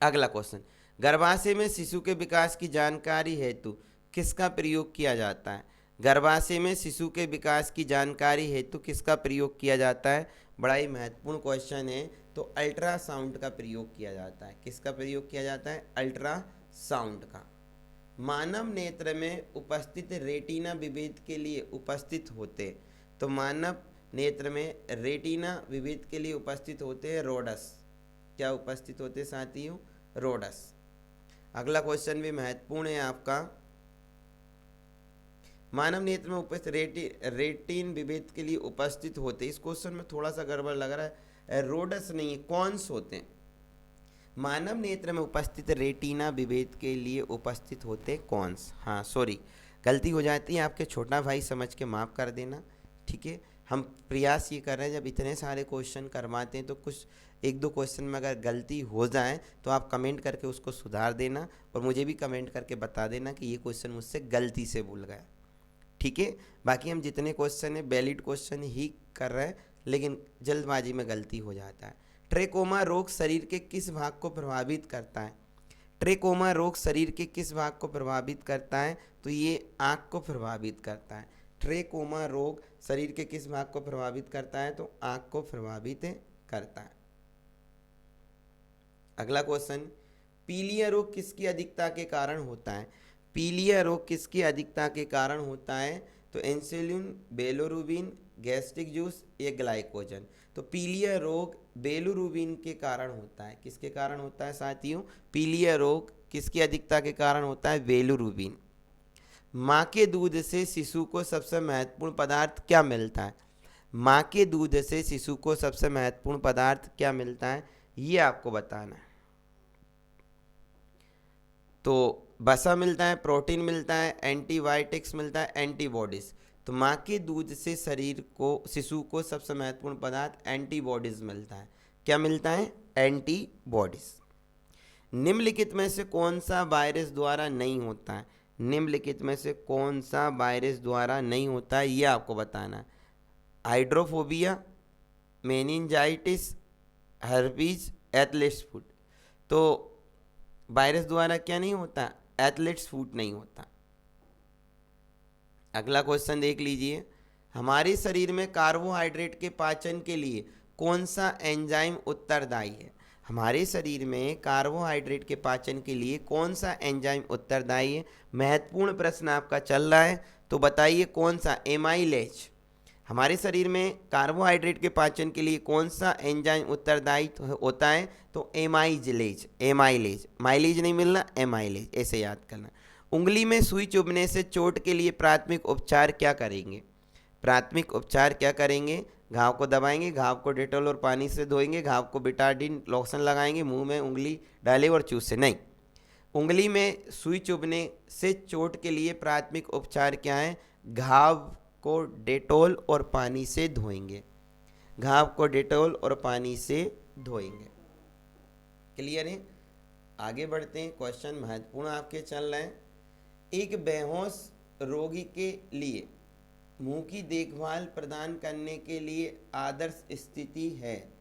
अगला क्वेश्चन, गर्भाशय में शिशु के विकास की जानकारी हेतु किसका प्रयोग किया जाता है? गर्भाशय में शिशु के विकास की जानकारी हेतु किसका प्रयोग किया जाता है? बड़ा ही महत्वपूर्ण क्वेश्चन है। तो अल्ट्रासाउंड का प्रयोग किया जाता है। किसका प्रयोग किया जाता है? अल्ट्रासाउंड का। मानव नेत्र में उपस्थित रेटिना विभेद के लिए उपस्थित होते। तो मानव नेत्र में रेटिना विभेद के लिए उपस्थित होते हैं रोडस। क्या उपस्थित होते साथियों? रोडस। अगला क्वेश्चन भी महत्वपूर्ण है आपका। मानव नेत्र में उपस्थित रेटिन विभेद के लिए उपस्थित होते, इस क्वेश्चन में थोड़ा सा गड़बड़ लग रहा है, रोडस नहीं है, कॉन्स होते हैं। मानव नेत्र में उपस्थित रेटिना विभेद के लिए उपस्थित होते कॉन्स। हाँ सॉरी, गलती हो जाती है, आपके छोटा भाई समझ के माफ़ कर देना, ठीक है। हम प्रयास ये कर रहे हैं, जब इतने सारे क्वेश्चन करवाते हैं तो कुछ एक दो क्वेश्चन में अगर गलती हो जाए तो आप कमेंट करके उसको सुधार देना और मुझे भी कमेंट करके बता देना कि ये क्वेश्चन मुझसे गलती से भूल गया, ठीक है। बाकी हम जितने क्वेश्चन है वैलिड क्वेश्चन ही कर रहे हैं, लेकिन जल्दबाजी में गलती हो जाता है। ट्रेकोमा रोग शरीर के किस भाग को प्रभावित करता है? ट्रेकोमा रोग शरीर के किस भाग को प्रभावित करता है? तो ये आँख को प्रभावित करता है। ट्रेकोमा रोग शरीर के किस भाग को प्रभावित करता है? तो आँख को प्रभावित करता है। अगला क्वेश्चन, पीलिया रोग किसकी अधिकता के कारण होता है? पीलिया रोग किसकी अधिकता के कारण होता है? तो इंसुलिन, बिलिरुबिन, गैस्ट्रिक जूस, ये ग्लाइकोजन। तो पीलिया रोग बिलिरुबिन के कारण होता है। किसके कारण होता है साथियों? पीलिया रोग किसकी अधिकता के कारण होता है? बिलिरुबिन। माँ के दूध से शिशु को सबसे महत्वपूर्ण पदार्थ क्या मिलता है? माँ के दूध से शिशु को सबसे महत्वपूर्ण पदार्थ क्या मिलता है, ये आपको बताना है। तो वसा मिलता है, प्रोटीन मिलता है, एंटीबायोटिक्स मिलता है, एंटीबॉडीज़। तो माँ के दूध से शिशु को सबसे महत्वपूर्ण पदार्थ एंटीबॉडीज़ मिलता है। क्या मिलता है? एंटीबॉडीज़। निम्नलिखित में से कौन सा वायरस द्वारा नहीं होता है? निम्नलिखित में से कौन सा वायरस द्वारा नहीं होता है, ये आपको बताना है। Hydrophobia, meningitis, herpes, athletes foot. तो वायरस द्वारा क्या नहीं होता? एथलेट्स फुट नहीं होता। अगला क्वेश्चन देख लीजिए, हमारे शरीर में कार्बोहाइड्रेट के पाचन के लिए कौन सा एंजाइम उत्तरदायी है? हमारे शरीर में कार्बोहाइड्रेट के पाचन के लिए कौन सा एंजाइम उत्तरदायी है? महत्वपूर्ण प्रश्न आपका चल रहा है, तो बताइए कौन सा? एमाइलेज। हमारे शरीर में कार्बोहाइड्रेट के पाचन के लिए कौन सा एंजाइम उत्तरदायी होता है? तो एमाइलेज। एमाइलेज, माइलेज नहीं मिलना, एमाइलेज, ऐसे याद करना। उंगली में सुई चुभने से चोट के लिए प्राथमिक उपचार क्या करेंगे? प्राथमिक उपचार क्या करेंगे? घाव को दबाएंगे, घाव को डेटॉल और पानी से धोएंगे, घाव को बिटाडिन लोशन लगाएंगे, मुंह में उंगली डाले और चूसे। नहीं, उंगली में सुई चुभने से चोट के लिए प्राथमिक उपचार क्या है? घाव को डेटॉल और पानी से धोएंगे। घाव को डेटॉल और पानी से धोएंगे। क्लियर है? आगे बढ़ते हैं, क्वेश्चन महत्वपूर्ण आपके चल रहे हैं। एक बेहोश रोगी के लिए मुंह की देखभाल प्रदान करने के लिए आदर्श स्थिति है।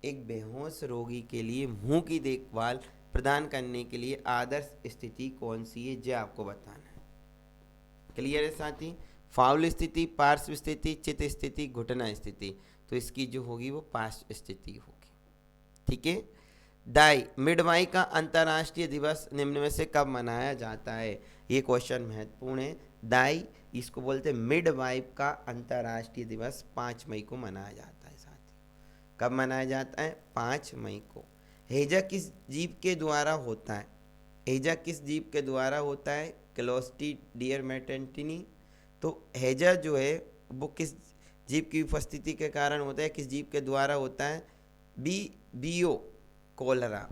एक बेहोश रोगी के लिए मुंह की देखभाल प्रदान करने के लिए आदर्श स्थिति कौन सी है, जो आपको बताना है। क्लियर है साथी? फाउल स्थिति, पार्श्व स्थिति, चित स्थिति, घुटना स्थिति। तो इसकी जो होगी वो पार्श्व स्थिति होगी, ठीक है। दाई मिडवाई का अंतर्राष्ट्रीय दिवस निम्न में से कब मनाया जाता है? ये क्वेश्चन महत्वपूर्ण है। दाई, इसको बोलते हैं मिडवाइफ का अंतर्राष्ट्रीय दिवस 5 मई को मनाया जाता है साथियों। कब मनाया जाता है? 5 मई को। हैजा किस जीव के द्वारा होता है? हैजा किस जीव के द्वारा होता है? क्लोस्ट्रीडियम मेटेंटिनी। तो हैजा जो है वो किस जीव की उपस्थिति के कारण होता है, किस जीव के द्वारा होता है? बियो कोलरा,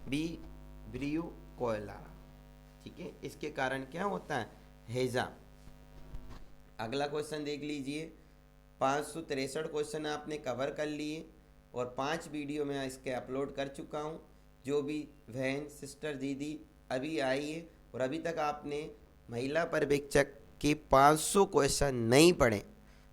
ब्रियो कोलरा, ठीक है। इसके कारण क्या होता है? हैजा। अगला क्वेश्चन देख लीजिए, 563 क्वेश्चन आपने कवर कर लिए और 5 वीडियो में इसके अपलोड कर चुका हूँ। जो भी बहन सिस्टर दीदी अभी आई है और अभी तक आपने महिला पर्यवेक्षक के 500 क्वेश्चन नहीं पढ़े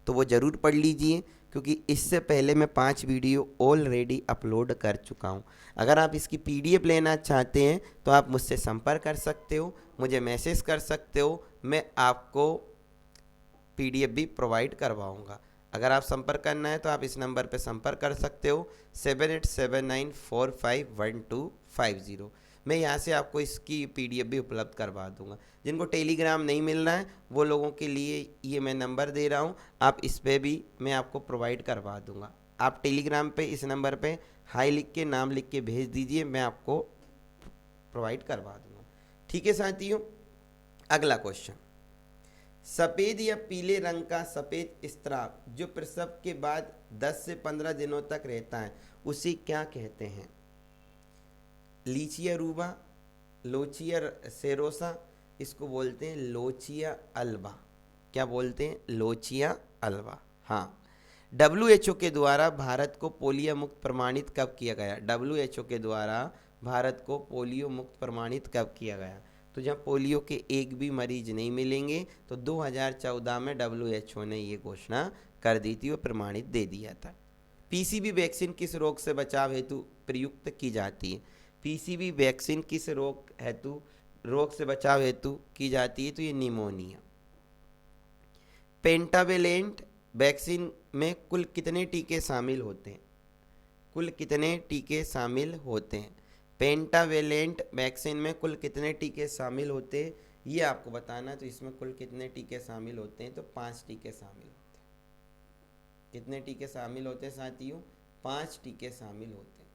तो वो ज़रूर पढ़ लीजिए, क्योंकि इससे पहले मैं 5 वीडियो ऑलरेडी अपलोड कर चुका हूं। अगर आप इसकी पीडीएफ लेना चाहते हैं तो आप मुझसे संपर्क कर सकते हो, मुझे मैसेज कर सकते हो, मैं आपको पीडीएफ भी प्रोवाइड करवाऊंगा। अगर आप संपर्क करना है तो आप इस नंबर पर संपर्क कर सकते हो 7879451250। मैं यहाँ से आपको इसकी PDF भी उपलब्ध करवा दूंगा। जिनको टेलीग्राम नहीं मिल रहा है वो लोगों के लिए ये मैं नंबर दे रहा हूँ, आप इस पर भी मैं आपको प्रोवाइड करवा दूंगा। आप टेलीग्राम पे इस नंबर पे हाई लिख के नाम लिख के भेज दीजिए, मैं आपको प्रोवाइड करवा दूंगा। ठीक है साथियों, अगला क्वेश्चन, सफ़ेद या पीले रंग का सफ़ेद स्त्राव जो प्रसव के बाद 10 से 15 दिनों तक रहता है उसे क्या कहते हैं? लीचिया रूबा, लोचिया सेरोसा, इसको बोलते हैं लोचिया अल्बा। क्या बोलते हैं? Lochia alba. हाँ, WHO के द्वारा भारत को पोलियो मुक्त प्रमाणित कब किया गया? WHO के द्वारा भारत को पोलियो मुक्त प्रमाणित कब किया गया? तो जब पोलियो के एक भी मरीज नहीं मिलेंगे तो 2014 में WHO ने ये घोषणा कर दी थी और प्रमाणित दे दिया था। PCV वैक्सीन किस रोग से बचाव हेतु प्रयुक्त की जाती है? PCV वैक्सीन किस रोग से बचाव हेतु की जाती है? तो ये निमोनिया। पेंटावेलेंट वैक्सीन में कुल कितने टीके शामिल होते हैं? कुल कितने टीके शामिल होते हैं? पेंटावेलेंट वैक्सीन में कुल कितने टीके शामिल होते हैं ये आपको बताना। तो इसमें कुल कितने टीके शामिल होते हैं? तो 5 टीके शामिल होते हैं। कितने टीके शामिल होते हैं साथियों? 5 टीके शामिल होते हैं।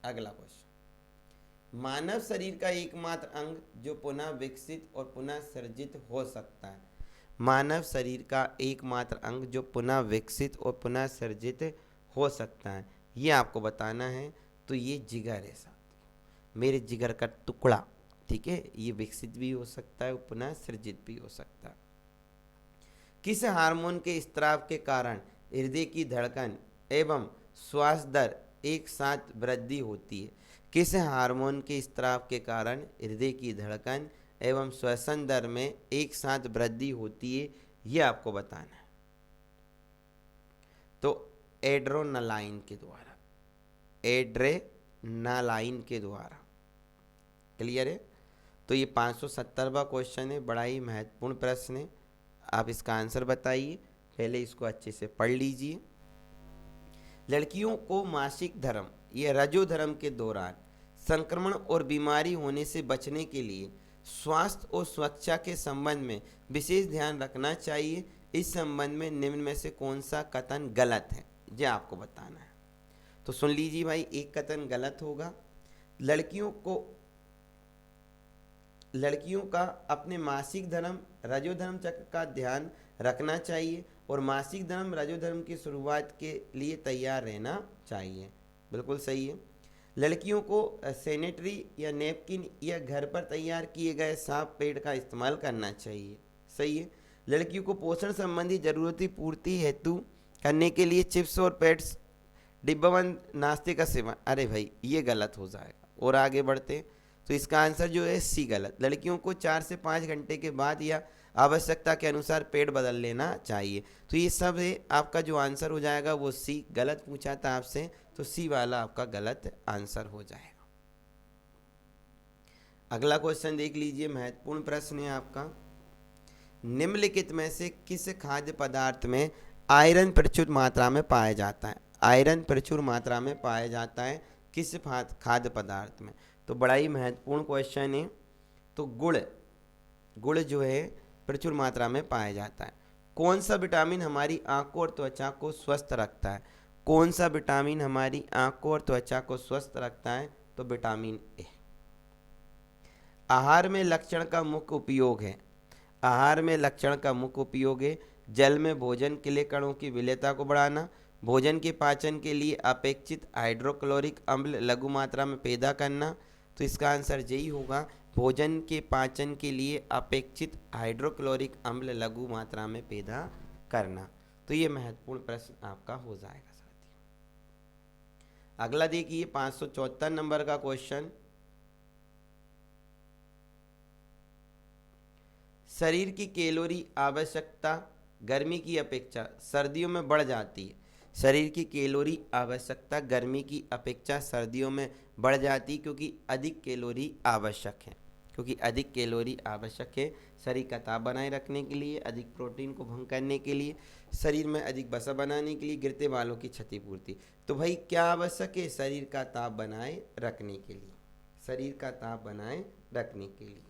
अगला क्वेश्चन, मानव शरीर का एकमात्र अंग जो पुनः विकसित और पुनः सृजित हो सकता है। मानव शरीर का एकमात्र अंग जो पुनः विकसित और पुनः सृजित हो सकता है ये आपको बताना है। तो ये जिगर है साथ, मेरे जिगर का टुकड़ा। ठीक है, ये विकसित भी हो सकता है, पुनः सृजित भी हो सकता है। किस हार्मोन के स्त्राव के कारण हृदय की धड़कन एवं श्वास दर एक साथ वृद्धि होती है? किस हार्मोन के स्त्राव के कारण हृदय की धड़कन एवं श्वसन दर में एक साथ वृद्धि होती है ये आपको बताना है। तो एड्रेनालाइन के द्वारा, एड्रेनालाइन के द्वारा। क्लियर है? तो ये 570वां क्वेश्चन है, बड़ा ही महत्वपूर्ण प्रश्न है। आप इसका आंसर बताइए, पहले इसको अच्छे से पढ़ लीजिए। लड़कियों को मासिक धर्म या रजोधर्म के दौरान संक्रमण और बीमारी होने से बचने के लिए स्वास्थ्य और सुरक्षा के संबंध में विशेष ध्यान रखना चाहिए। इस संबंध में निम्न में से कौन सा कथन गलत है ये आपको बताना है। तो सुन लीजिए भाई, एक कथन गलत होगा। लड़कियों का अपने मासिक धर्म रजोधर्म चक्र का ध्यान रखना चाहिए और मासिक धर्म रजोधर्म की शुरुआत के लिए तैयार रहना चाहिए। बिल्कुल सही है। लड़कियों को सैनिटरी या नैपकिन या घर पर तैयार किए गए साफ पैड का इस्तेमाल करना चाहिए। सही है। लड़कियों को पोषण संबंधी जरूरती पूर्ति हेतु करने के लिए चिप्स और पैड्स डिब्बाबंद नाश्ते का सेवन। अरे भाई ये गलत हो जाएगा। और आगे बढ़ते हैं तो इसका आंसर जो है सी गलत। लड़कियों को 4 से 5 घंटे के बाद या आवश्यकता के अनुसार पेट बदल लेना चाहिए। तो ये सब है, आपका जो आंसर हो जाएगा वो सी। गलत पूछा था आपसे तो सी वाला आपका गलत आंसर हो जाएगा। अगला क्वेश्चन देख लीजिए, महत्वपूर्ण प्रश्न है आपका। निम्नलिखित में से किस खाद्य पदार्थ में आयरन प्रचुर मात्रा में पाया जाता है? आयरन प्रचुर मात्रा में पाया जाता है किस खाद्य पदार्थ में? तो बड़ा ही महत्वपूर्ण क्वेश्चन है। तो गुड़ जो है प्रचुर मात्रा में पाया जाता है। कौन सा विटामिन हमारी आंखों और त्वचा को स्वस्थ रखता है? कौन सा विटामिन हमारी आंखों और त्वचा को स्वस्थ रखता है? तो विटामिन ए। आहार में लक्षण का मुख्य उपयोग है। आहार में लक्षण का मुख्य उपयोग है जल में भोजन के लिए कणों की विलेयता को बढ़ाना, भोजन के पाचन के लिए अपेक्षित हाइड्रोक्लोरिक अम्ल लघु मात्रा में पैदा करना। तो इसका आंसर यही होगा, भोजन के पाचन के लिए अपेक्षित हाइड्रोक्लोरिक अम्ल लघु मात्रा में पैदा करना। तो ये महत्वपूर्ण प्रश्न आपका हो जाएगा साथियों। अगला देखिए 574 नंबर का क्वेश्चन। शरीर की कैलोरी आवश्यकता गर्मी की अपेक्षा सर्दियों में बढ़ जाती है। शरीर की कैलोरी आवश्यकता गर्मी की अपेक्षा सर्दियों में बढ़ जाती क्योंकि अधिक कैलोरी आवश्यक है। शरीर का ताप बनाए रखने के लिए, अधिक प्रोटीन को भंग करने के लिए, शरीर में अधिक वसा बनाने के लिए, गिरते बालों की क्षतिपूर्ति। तो भाई क्या आवश्यक है? शरीर का ताप बनाए रखने के लिए। शरीर का ताप बनाए रखने के लिए।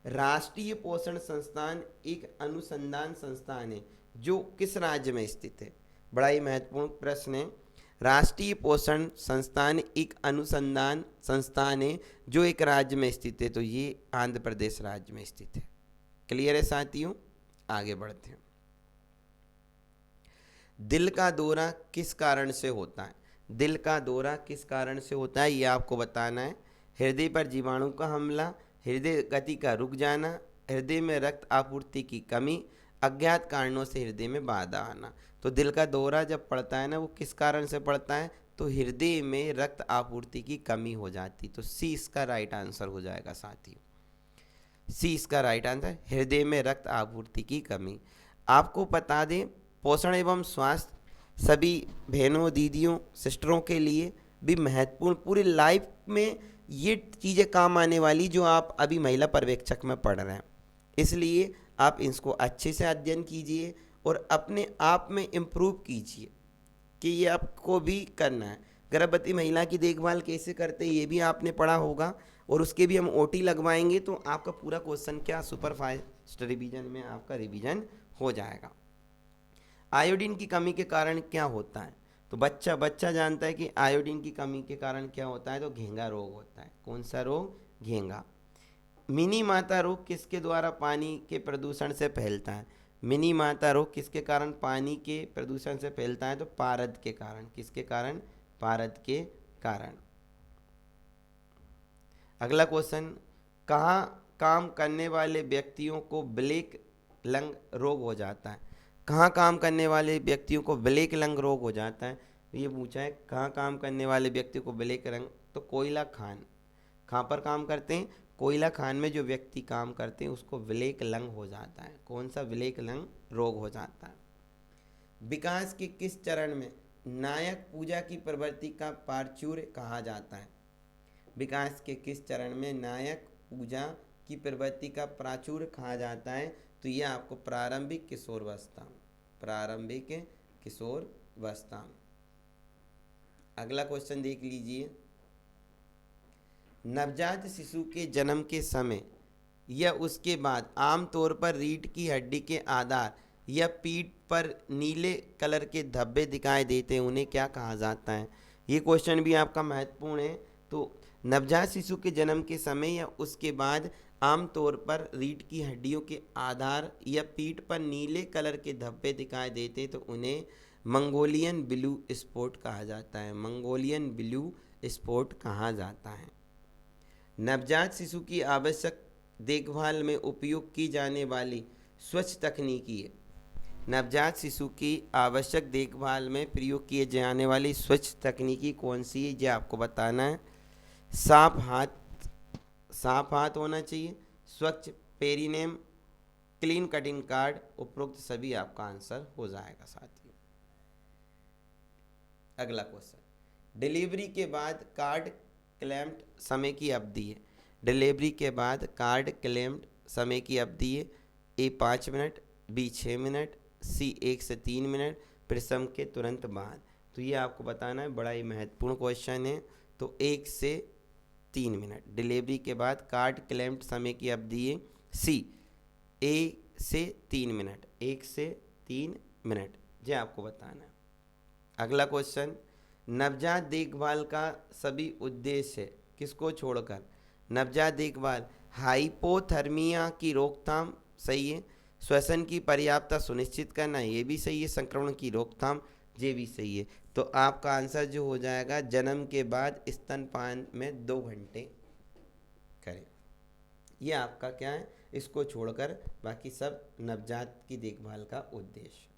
राष्ट्रीय पोषण संस्थान एक अनुसंधान संस्थान है जो किस राज्य में स्थित है? बड़ा ही महत्वपूर्ण प्रश्न है। राष्ट्रीय पोषण संस्थान एक अनुसंधान संस्थान है जो एक राज्य में स्थित है, तो ये आंध्र प्रदेश राज्य में स्थित है। क्लियर है साथियों? आगे बढ़ते हैं। दिल का दौरा किस कारण से होता है? दिल का दौरा किस कारण से होता है ये आपको बताना है। हृदय पर जीवाणु का हमला, हृदय गति का रुक जाना, हृदय में रक्त आपूर्ति की कमी, अज्ञात कारणों से हृदय में बाधा आना। तो दिल का दौरा जब पड़ता है ना, वो किस कारण से पड़ता है? तो हृदय में रक्त आपूर्ति की कमी हो जाती। तो सी इसका राइट आंसर हो जाएगा साथियों। सी इसका राइट आंसर, हृदय में रक्त आपूर्ति की कमी। आपको बता दें, पोषण एवं स्वास्थ्य सभी बहनों, दीदियों, सिस्टरों के लिए भी महत्वपूर्ण, पूरी लाइफ में ये चीज़ें काम आने वाली जो आप अभी महिला पर्यवेक्षक में पढ़ रहे हैं। इसलिए आप इसको अच्छे से अध्ययन कीजिए और अपने आप में इम्प्रूव कीजिए कि ये आपको भी करना है। गर्भवती महिला की देखभाल कैसे करते हैं ये भी आपने पढ़ा होगा, और उसके भी हम ओटी लगवाएंगे, तो आपका पूरा क्वेश्चन क्या सुपर फास्ट रिवीजन में आपका रिवीजन हो जाएगा। आयोडीन की कमी के कारण क्या होता है? तो बच्चा जानता है कि आयोडीन की कमी के कारण क्या होता है, तो घेंगा रोग होता है। कौन सा रोग? घेंगा। मिनी माता रोग किसके द्वारा पानी के प्रदूषण से फैलता है? मिनी माता रोग किसके कारण पानी के प्रदूषण से फैलता है? तो पारद के कारण। किसके कारण? पारद के कारण। अगला क्वेश्चन, कहाँ काम करने वाले व्यक्तियों को ब्लैक लंग रोग हो जाता है? कहाँ काम करने वाले व्यक्तियों को ब्लैक लंग रोग हो जाता है? तो ये पूछा है, कहाँ काम करने वाले व्यक्तियों को ब्लैक लंग, तो कोयला खान। कहाँ पर काम करते हैं? कोयला खान में जो व्यक्ति काम करते हैं उसको ब्लैक लंग हो जाता है। कौन सा? ब्लैक लंग रोग हो जाता है। विकास के किस चरण में नायक पूजा की प्रवृत्ति का प्राचुर्य कहा जाता है? विकास के किस चरण में नायक पूजा की प्रवृत्ति का प्राचुर्य कहा जाता है? तो यह आपको प्रारंभिक किशोरावस्था, प्रारंभिक किशोरावस्था। अगला क्वेश्चन देख लीजिए, नवजात शिशु के जन्म के समय या उसके बाद आमतौर पर रीढ़ की हड्डी के आधार या पीठ पर नीले कलर के धब्बे दिखाई देते हैं, उन्हें क्या कहा जाता है? ये क्वेश्चन भी आपका महत्वपूर्ण है। तो नवजात शिशु के जन्म के समय या उसके बाद आमतौर पर रीढ़ की हड्डियों के आधार या पीठ पर नीले कलर के धब्बे दिखाई देते तो उन्हें मंगोलियन ब्लू स्पॉट कहा जाता है। मंगोलियन ब्लू स्पॉट कहा जाता है। नवजात शिशु की आवश्यक देखभाल में उपयोग की जाने वाली स्वच्छ तकनीकी है। नवजात शिशु की आवश्यक देखभाल में प्रयोग किए जाने वाली स्वच्छ तकनीकी कौन सी है, ये आपको बताना है। साफ हाथ होना चाहिए, स्वच्छ पेरिनेम, क्लीन कटिंग कार्ड, उपरोक्त सभी आपका आंसर हो जाएगा साथियों। अगला क्वेश्चन, डिलीवरी के बाद कार्ड क्लेम्ड समय की अवधि है। डिलीवरी के बाद कार्ड क्लेम्ड समय की अवधि है। ए 5 मिनट, बी 6 मिनट, सी 1 से 3 मिनट, प्रसव के तुरंत बाद। तो ये आपको बताना है, बड़ा ही महत्वपूर्ण क्वेश्चन है। तो 1 से 3 मिनट डिलीवरी के बाद कार्ड क्लेम्ड समय की अवधि है। सी 1 से 3 मिनट, 1 से 3 मिनट, ये आपको बताना है। अगला क्वेश्चन, नवजात देखभाल का सभी उद्देश्य किसको छोड़कर? नवजात देखभाल, हाइपोथर्मिया की रोकथाम सही है, श्वसन की पर्याप्तता सुनिश्चित करना ये भी सही है, संक्रमण की रोकथाम ये भी सही है। तो आपका आंसर जो हो जाएगा, जन्म के बाद स्तनपान में 2 घंटे करें। ये आपका क्या है, इसको छोड़कर बाकी सब नवजात की देखभाल का उद्देश्य।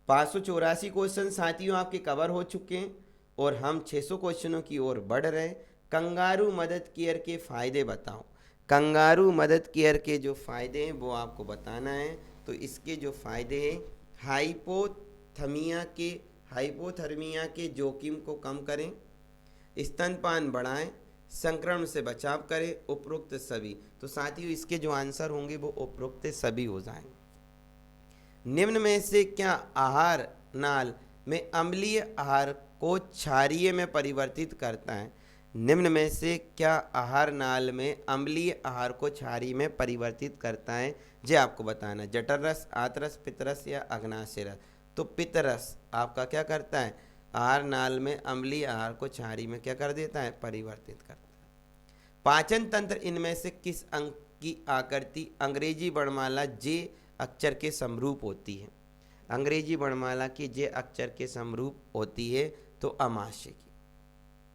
584 क्वेश्चन साथियों आपके कवर हो चुके हैं और हम 600 क्वेश्चनों की ओर बढ़ रहे हैं। कंगारू मदद केयर के फायदे बताओ। कंगारू मदद केयर के जो फायदे हैं वो आपको बताना है। तो इसके जो फायदे हैं, हाइपोथर्मिया के जोखिम को कम करें, स्तनपान बढ़ाएं, संक्रमण से बचाव करें, उपरोक्त सभी। तो साथियों इसके जो आंसर होंगे वो उपरोक्त सभी हो जाएंगे। निम्न में से क्या आहार नाल में अम्लीय आहार को क्षारीय में परिवर्तित करता है? निम्न में से क्या आहार नाल में अम्लीय आहार को क्षारीय में परिवर्तित करता है, ये आपको बताना है। जठर रस, आतरस, पित्तरस या अग्नाशय रस। तो पित्तरस आपका क्या करता है, आहार नाल में अम्लीय आहार को क्षारीय में क्या कर देता है, परिवर्तित करता है। पाचन तंत्र इनमें से किस अंग की आकृति अंग्रेजी वर्णमाला जे अक्षर के समरूप होती है? अंग्रेजी वर्णमाला की जे अक्षर के समरूप होती है, तो अमाशय की।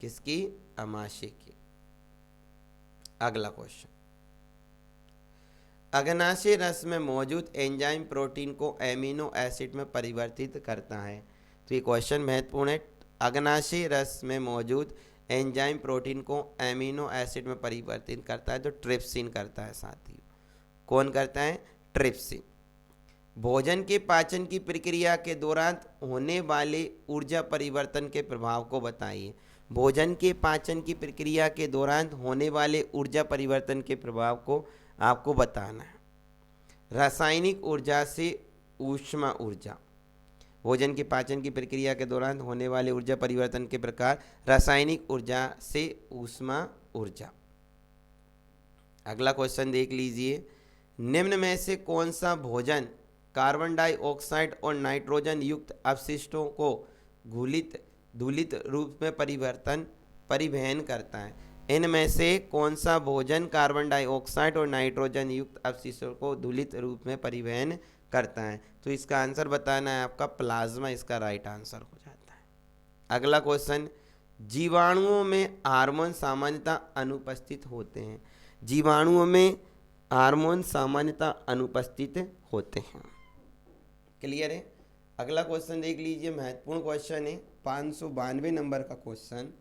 किसकी? अमाशय की। अगला क्वेश्चन, अग्नाशय रस में मौजूद एंजाइम प्रोटीन को एमिनो एसिड में परिवर्तित करता है। तो ये क्वेश्चन महत्वपूर्ण है। अग्नाशय रस में मौजूद एंजाइम प्रोटीन को एमिनो एसिड में परिवर्तित करता है, तो ट्रिप्सिन करता है साथियों। कौन करता है? ट्रिप्सिन। भोजन के पाचन की प्रक्रिया के दौरान होने वाले ऊर्जा परिवर्तन के प्रभाव को बताइए। भोजन के पाचन की प्रक्रिया के दौरान होने वाले ऊर्जा परिवर्तन के प्रभाव को आपको बताना है। रासायनिक ऊर्जा से ऊष्मा ऊर्जा। भोजन के पाचन की प्रक्रिया के दौरान होने वाले ऊर्जा परिवर्तन के प्रकार, रासायनिक ऊर्जा से ऊष्मा ऊर्जा। अगला क्वेश्चन देख लीजिए, निम्न में से कौन सा भोजन कार्बन डाइऑक्साइड और नाइट्रोजन युक्त अपशिष्टों को धूलित रूप में परिवहन करता है? इनमें से कौन सा भोजन कार्बन डाइऑक्साइड और नाइट्रोजन युक्त अपशिष्टों को धूलित रूप में परिवहन करता है? तो इसका आंसर बताना है आपका प्लाज्मा, इसका राइट आंसर हो जाता है। अगला क्वेश्चन, जीवाणुओं में हार्मोन सामान्यतः अनुपस्थित होते हैं। जीवाणुओं में हार्मोन सामान्यतः अनुपस्थित होते हैं। क्लियर है? अगला क्वेश्चन देख लीजिए, महत्वपूर्ण क्वेश्चन है, 592 नंबर का क्वेश्चन।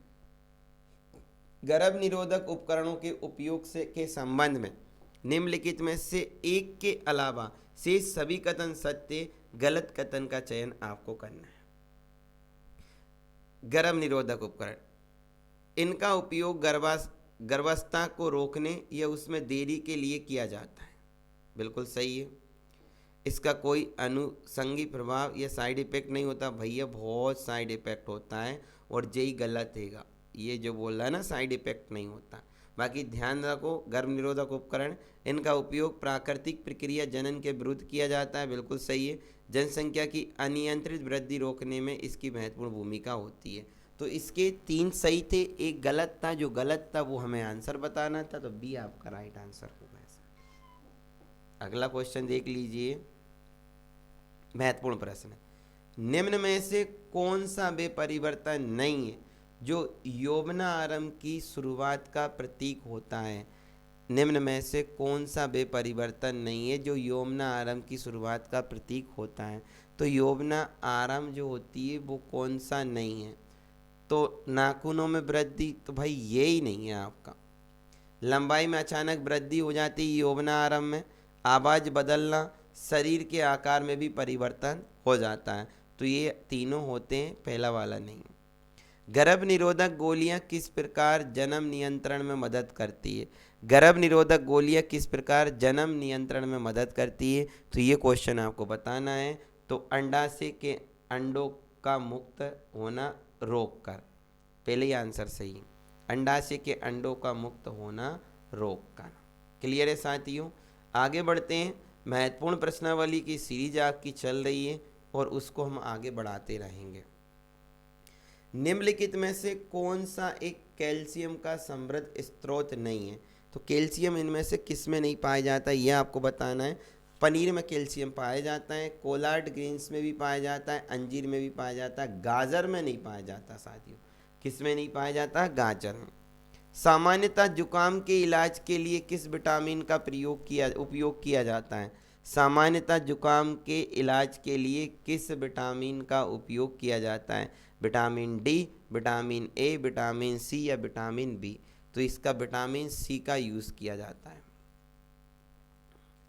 गर्भ निरोधक उपकरणों के उपयोग से के संबंध में निम्नलिखित में से एक के अलावा शेष सभी कथन सत्य, गलत कथन का चयन आपको करना है। गर्भ निरोधक उपकरण, इनका उपयोग गर्भावस्था को रोकने या उसमें देरी के लिए किया जाता है। बिल्कुल सही है। इसका कोई अनुषंगी प्रभाव या साइड इफेक्ट नहीं होता। भैया बहुत साइड इफेक्ट होता है और यही गलत है। ये जो बोल रहा है ना, साइड इफेक्ट नहीं होता। बाकी ध्यान रखो, गर्भ निरोधक उपकरण, इनका उपयोग प्राकृतिक प्रक्रिया जनन के विरुद्ध किया जाता है। बिल्कुल सही है। जनसंख्या की अनियंत्रित वृद्धि रोकने में इसकी महत्वपूर्ण भूमिका होती है। तो इसके 3 सही थे, एक गलत था। जो गलत था वो हमें आंसर बताना था, तो बी आपका राइट आंसर होगा। अगला क्वेश्चन देख लीजिए, महत्वपूर्ण प्रश्न है, निम्न में से कौन सा वे परिवर्तन नहीं है जो यौवना आरंभ की शुरुआत का प्रतीक होता है? निम्न में से कौन सा वे परिवर्तन नहीं है जो यौवना आरंभ की शुरुआत का प्रतीक होता है? तो यौवना आरंभ जो होती है वो कौन सा नहीं है? तो नाखूनों में वृद्धि, तो भाई ये ही नहीं है आपका। लंबाई में अचानक वृद्धि हो जाती है यौवना आरंभ में। आवाज़ बदलना, शरीर के आकार में भी परिवर्तन हो जाता है। तो ये तीनों होते हैं, पहला वाला नहीं। गर्भ निरोधक गोलियां किस प्रकार जन्म नियंत्रण में मदद करती है? गर्भ निरोधक गोलियां किस प्रकार जन्म नियंत्रण में मदद करती है? तो ये क्वेश्चन आपको बताना है। तो अंडाशय के अंडों का मुक्त होना रोक कर, पहले ही आंसर सही है। अंडाशय के अंडों का मुक्त होना रोक कर। क्लियर है साथियों? आगे बढ़ते हैं। महत्वपूर्ण प्रश्नावली की सीरीज आपकी चल रही है और उसको हम आगे बढ़ाते रहेंगे। निम्नलिखित में से कौन सा एक कैल्शियम का समृद्ध स्रोत नहीं है? तो कैल्शियम इनमें से किस में नहीं पाया जाता है, यह आपको बताना है। पनीर में कैल्शियम पाया जाता है, कोलार्ड ग्रेन्स में भी पाया जाता है, अंजीर में भी पाया जाता है, गाजर में नहीं पाया जाता साथियों। किस में नहीं पाया जाता? गाजर में। सामान्यतः जुकाम के इलाज के लिए किस विटामिन का उपयोग किया जाता है? सामान्यतः जुकाम के इलाज के लिए किस विटामिन का उपयोग किया जाता है? Vitamin D, vitamin A, vitamin C या विटामिन बी? तो इसका विटामिन सी का यूज़ किया जाता है।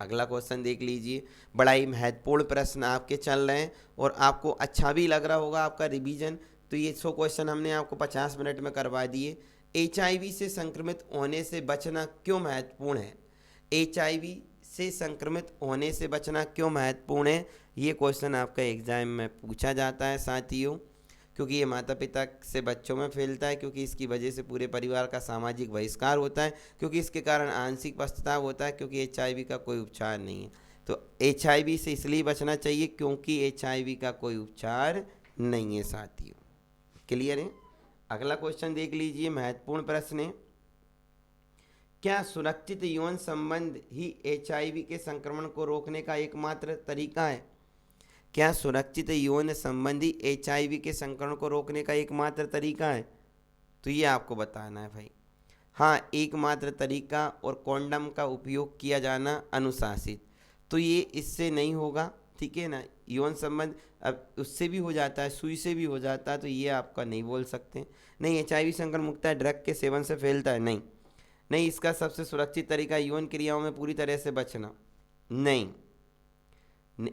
अगला क्वेश्चन देख लीजिए, बड़ा ही महत्वपूर्ण प्रश्न आपके चल रहे हैं और आपको अच्छा भी लग रहा होगा आपका रिवीजन। तो ये 100 क्वेश्चन हमने आपको 50 मिनट में करवा दिए। HIV से संक्रमित होने से बचना क्यों महत्वपूर्ण है? HIV से संक्रमित होने से बचना क्यों महत्वपूर्ण है? ये क्वेश्चन आपका एग्जाम में पूछा जाता है साथियों। क्योंकि ये माता पिता से बच्चों में फैलता है, क्योंकि इसकी वजह से पूरे परिवार का सामाजिक बहिष्कार होता है, क्योंकि इसके कारण आंशिक पश्चाताप होता है, क्योंकि HIV का कोई उपचार नहीं है। तो HIV से इसलिए बचना चाहिए क्योंकि HIV का कोई उपचार नहीं है साथियों। क्लियर है? अगला क्वेश्चन देख लीजिए, महत्वपूर्ण प्रश्न है। क्या सुरक्षित यौन संबंध ही HIV के संक्रमण को रोकने का एकमात्र तरीका है? क्या सुरक्षित यौन संबंधी HIV के संक्रमण को रोकने का एकमात्र तरीका है? तो ये आपको बताना है भाई। हाँ, एकमात्र तरीका और कॉन्डम का उपयोग किया जाना अनुशासित। तो ये इससे नहीं होगा, ठीक है ना। यौन संबंध अब उससे भी हो जाता है, सुई से भी हो जाता है, तो ये आपका नहीं बोल सकते। नहीं, HIV संक्रमण मुक्त है, ड्रग के सेवन से फैलता है, नहीं। नहीं, इसका सबसे सुरक्षित तरीका यौन क्रियाओं में पूरी तरह से बचना, नहीं।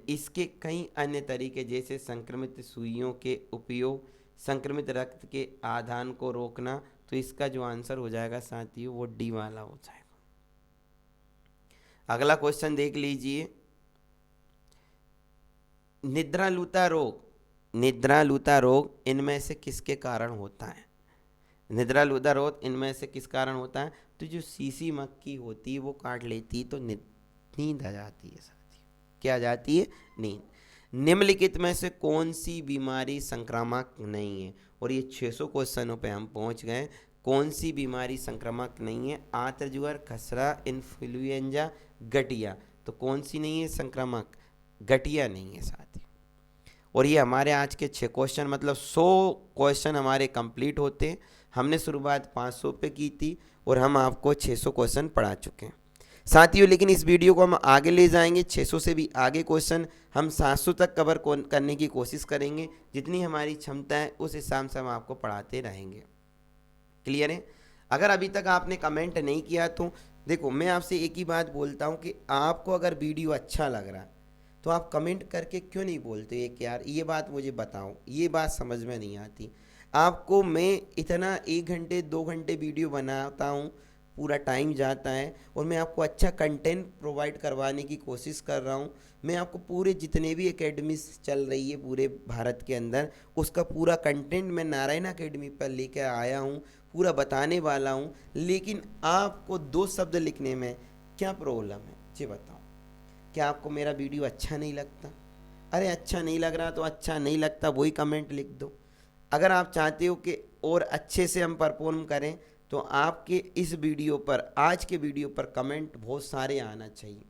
इसके कई अन्य तरीके जैसे संक्रमित सुइयों के उपयोग, संक्रमित रक्त के आदान को रोकना। तो इसका जो आंसर हो जाएगा साथियों वो डी वाला हो जाएगा। अगला क्वेश्चन देख लीजिए, निद्रालुता रोग इनमें से किसके कारण होता है? निद्रालुता रोग इनमें से किस कारण होता है? तो जो सीसी मक्खी होती है वो काट लेती है तो नींद आ जाती है साथियों। क्या आ जाती है? नींद। निम्नलिखित में से कौन सी बीमारी संक्रामक नहीं है? और ये 600 क्वेश्चनों पे हम पहुंच गए। कौन सी बीमारी संक्रामक नहीं है? आंत्रज्वर, खसरा, इन्फ्लुएंजा, गठिया। तो कौन सी नहीं है संक्रामक? गठिया नहीं है साथियों। और ये हमारे आज के 6 क्वेश्चन, मतलब 100 क्वेश्चन हमारे कंप्लीट होते हैं। हमने शुरुआत 500 पे की थी और हम आपको 600 क्वेश्चन पढ़ा चुके हैं साथियों। लेकिन इस वीडियो को हम आगे ले जाएंगे, 600 से भी आगे क्वेश्चन हम 700 तक कवर करने की कोशिश करेंगे। जितनी हमारी क्षमता है उस हिसाब से हम आपको पढ़ाते रहेंगे। क्लियर है? अगर अभी तक आपने कमेंट नहीं किया तो देखो, मैं आपसे एक ही बात बोलता हूँ कि आपको अगर वीडियो अच्छा लग रहा है तो आप कमेंट करके क्यों नहीं बोलते कि यार ये बात मुझे बताओ, ये बात समझ में नहीं आती। आपको मैं इतना 1 घंटे 2 घंटे वीडियो बनाता हूँ, पूरा टाइम जाता है और मैं आपको अच्छा कंटेंट प्रोवाइड करवाने की कोशिश कर रहा हूँ। मैं आपको पूरे जितने भी एकेडमीज चल रही है पूरे भारत के अंदर, उसका पूरा कंटेंट मैं नारायण एकेडमी पर लेकर आया हूँ, पूरा बताने वाला हूँ। लेकिन आपको 2 शब्द लिखने में क्या प्रॉब्लम है ये बताओ? क्या आपको मेरा वीडियो अच्छा नहीं लगता? अरे अच्छा नहीं लग रहा तो अच्छा नहीं लगता वही कमेंट लिख दो। अगर आप चाहते हो कि और अच्छे से हम परफॉर्म करें तो आपके इस वीडियो पर, आज के वीडियो पर कमेंट बहुत सारे आना चाहिए,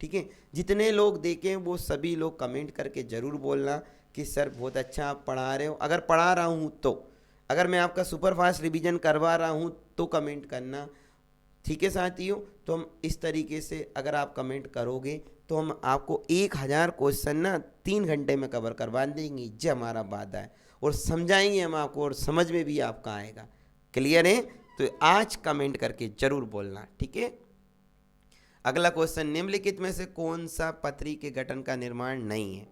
ठीक है। जितने लोग देखें वो सभी लोग कमेंट करके ज़रूर बोलना कि सर बहुत अच्छा आप पढ़ा रहे हो। अगर पढ़ा रहा हूँ तो, अगर मैं आपका सुपरफास्ट रिवीजन करवा रहा हूँ तो कमेंट करना, ठीक है साथियों। तो हम इस तरीके से अगर आप कमेंट करोगे तो हम आपको 1000 क्वेश्चन ना 3 घंटे में कवर करवा देंगे, ये हमारा वादा है। और समझाएंगे हम आपको और समझ में भी आपका आएगा। क्लियर है? तो आज कमेंट करके जरूर बोलना, ठीक है। अगला क्वेश्चन, निम्नलिखित में से कौन सा पथरी के गठन का निर्माण नहीं है?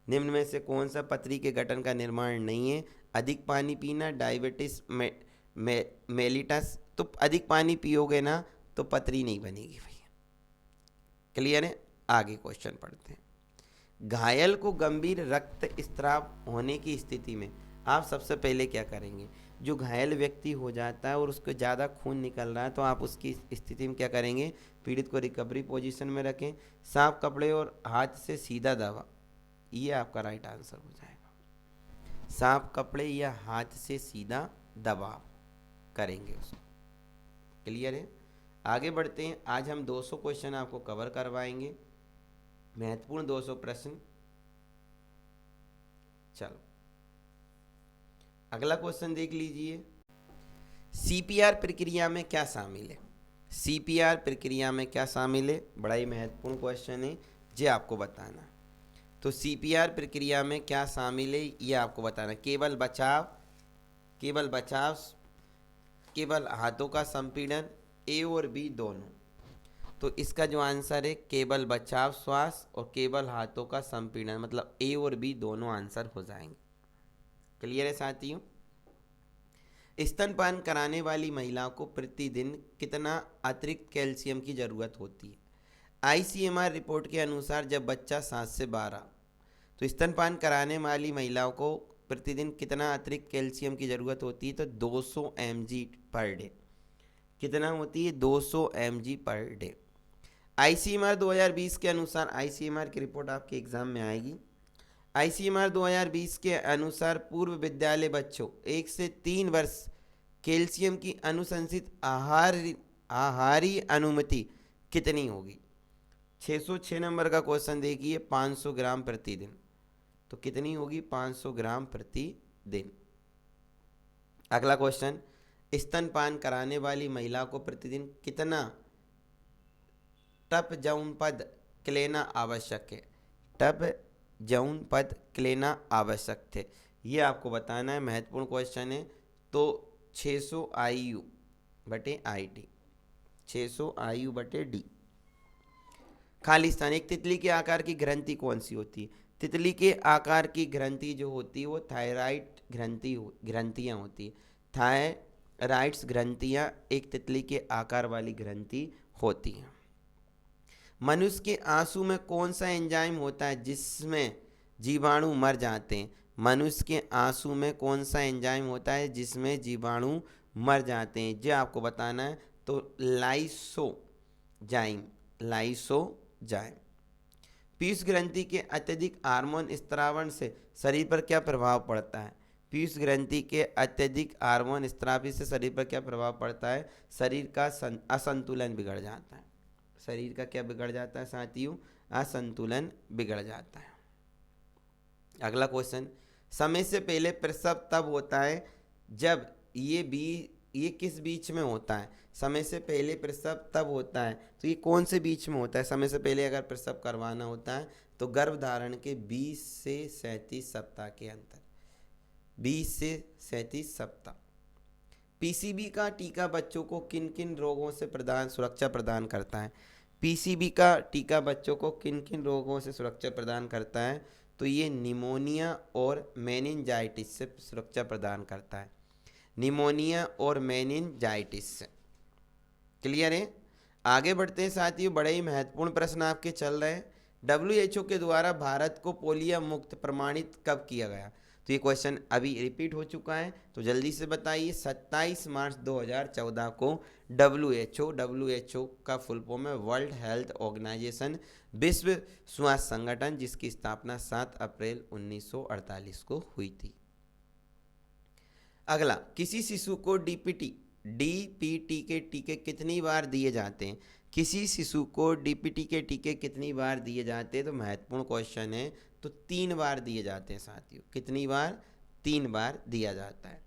निम्न में से कौन सा पथरी के गठन का निर्माण नहीं है? अधिक पानी पीना, डायबिटीज मेलिटस। तो अधिक पानी पियोगे ना तो पथरी नहीं बनेगी भैया। क्लियर है? आगे क्वेश्चन पढ़ते हैं। घायल को गंभीर रक्तस्राव होने की स्थिति में आप सबसे पहले क्या करेंगे? जो घायल व्यक्ति हो जाता है और उसको ज़्यादा खून निकल रहा है तो आप उसकी स्थिति में क्या करेंगे? पीड़ित को रिकवरी पोजीशन में रखें, साफ कपड़े और हाथ से सीधा दबा। ये आपका राइट आंसर हो जाएगा। साफ कपड़े या हाथ से सीधा दबाव करेंगे उसको। क्लियर है? आगे बढ़ते हैं। आज हम 200 क्वेश्चन आपको कवर करवाएंगे, महत्वपूर्ण 200 प्रश्न। चलो अगला क्वेश्चन देख लीजिए। CPR प्रक्रिया में क्या शामिल है? CPR प्रक्रिया में क्या शामिल है? बड़ा ही महत्वपूर्ण क्वेश्चन है, ये आपको बताना। तो CPR प्रक्रिया में क्या शामिल है ये आपको बताना। केवल बचाव, केवल हाथों का संपीड़न, A और B दोनों। तो इसका जो आंसर है केवल बचाव श्वास और केवल हाथों का संपीड़न, मतलब A और B दोनों आंसर हो जाएंगे। क्लियर है साथियों? स्तनपान कराने वाली महिलाओं को प्रतिदिन कितना अतिरिक्त कैल्शियम की जरूरत होती है? ICMR रिपोर्ट के अनुसार जब बच्चा 7 से 12, तो स्तनपान कराने वाली महिलाओं को प्रतिदिन कितना अतिरिक्त कैल्शियम की ज़रूरत होती है? तो 200 mg पर डे। कितना होती है? 200 mg पर डे। ICMR 2020 के अनुसार, ICMR की रिपोर्ट आपके एग्जाम में आएगी। ICMR 2020 के अनुसार पूर्व विद्यालय बच्चों 1 से 3 वर्ष कैल्शियम की अनुशंसित आहारी अनुमति कितनी होगी? 606 नंबर का क्वेश्चन देखिए, 500 ग्राम प्रतिदिन। तो कितनी होगी? 500 ग्राम प्रतिदिन। अगला क्वेश्चन, स्तनपान कराने वाली महिला को प्रतिदिन कितना टप जौन पद लेना आवश्यक है? टप जौन पद लेना आवश्यक थे, ये आपको बताना है, महत्वपूर्ण क्वेश्चन है। तो 600 IU बटे IT, 600 IU बटे D। खाली स्थान, एक तितली के आकार की ग्रंथि कौन सी होती है? तितली के आकार की ग्रंथि जो होती है वो थायराइड ग्रंथियाँ होती है। थायराइड्स ग्रंथियाँ एक तितली के आकार वाली ग्रंथि होती हैं। मनुष्य के आंसू में कौन सा एंजाइम होता है जिसमें जीवाणु मर जाते हैं? मनुष्य के आंसू में कौन सा एंजाइम होता है जिसमें जीवाणु मर जाते हैं? जो आपको बताना है। तो लाइसोजाइम, लाइसोजाइम। पीयूष ग्रंथि के अत्यधिक हार्मोन स्त्रावण से शरीर पर क्या प्रभाव पड़ता है? पीयूष ग्रंथि के अत्यधिक हार्मोन स्त्राव से शरीर पर क्या प्रभाव पड़ता है? शरीर का असंतुलन बिगड़ जाता है। शरीर का क्या बिगड़ जाता है साथियों? असंतुलन बिगड़ जाता है। अगला क्वेश्चन, समय से पहले प्रसव तब होता है जब ये किस बीच में होता है? समय से पहले प्रसव तब होता है, तो ये कौन से बीच में होता है? समय से पहले अगर प्रसव करवाना होता है तो गर्भधारण के 20 से 37 सप्ताह के अंतर, 20 से 37 सप्ताह। PCV का टीका बच्चों को किन किन रोगों से सुरक्षा प्रदान करता है? PCV का टीका बच्चों को किन किन रोगों से सुरक्षा प्रदान करता है? तो ये निमोनिया और मेनिंजाइटिस से सुरक्षा प्रदान करता है। निमोनिया और मेनिंजाइटिस से। क्लियर है? आगे बढ़ते हैं साथियों, बड़े ही महत्वपूर्ण प्रश्न आपके चल रहे हैं। WHO के द्वारा भारत को पोलियो मुक्त प्रमाणित कब किया गया? तो ये क्वेश्चन अभी रिपीट हो चुका है, तो जल्दी से बताइए। 27 मार्च 2014 को WHO का फुल फॉर्म है वर्ल्ड हेल्थ ऑर्गेनाइजेशन, विश्व स्वास्थ्य संगठन, जिसकी स्थापना 7 अप्रैल 1948 को हुई थी। अगला, किसी शिशु को DPT के टीके कितनी बार दिए जाते हैं? किसी शिशु को DPT के टीके कितनी बार दिए जाते हैं? तो महत्वपूर्ण क्वेश्चन है। तो 3 बार दिए जाते हैं साथियों। कितनी बार? 3 बार दिया जाता है।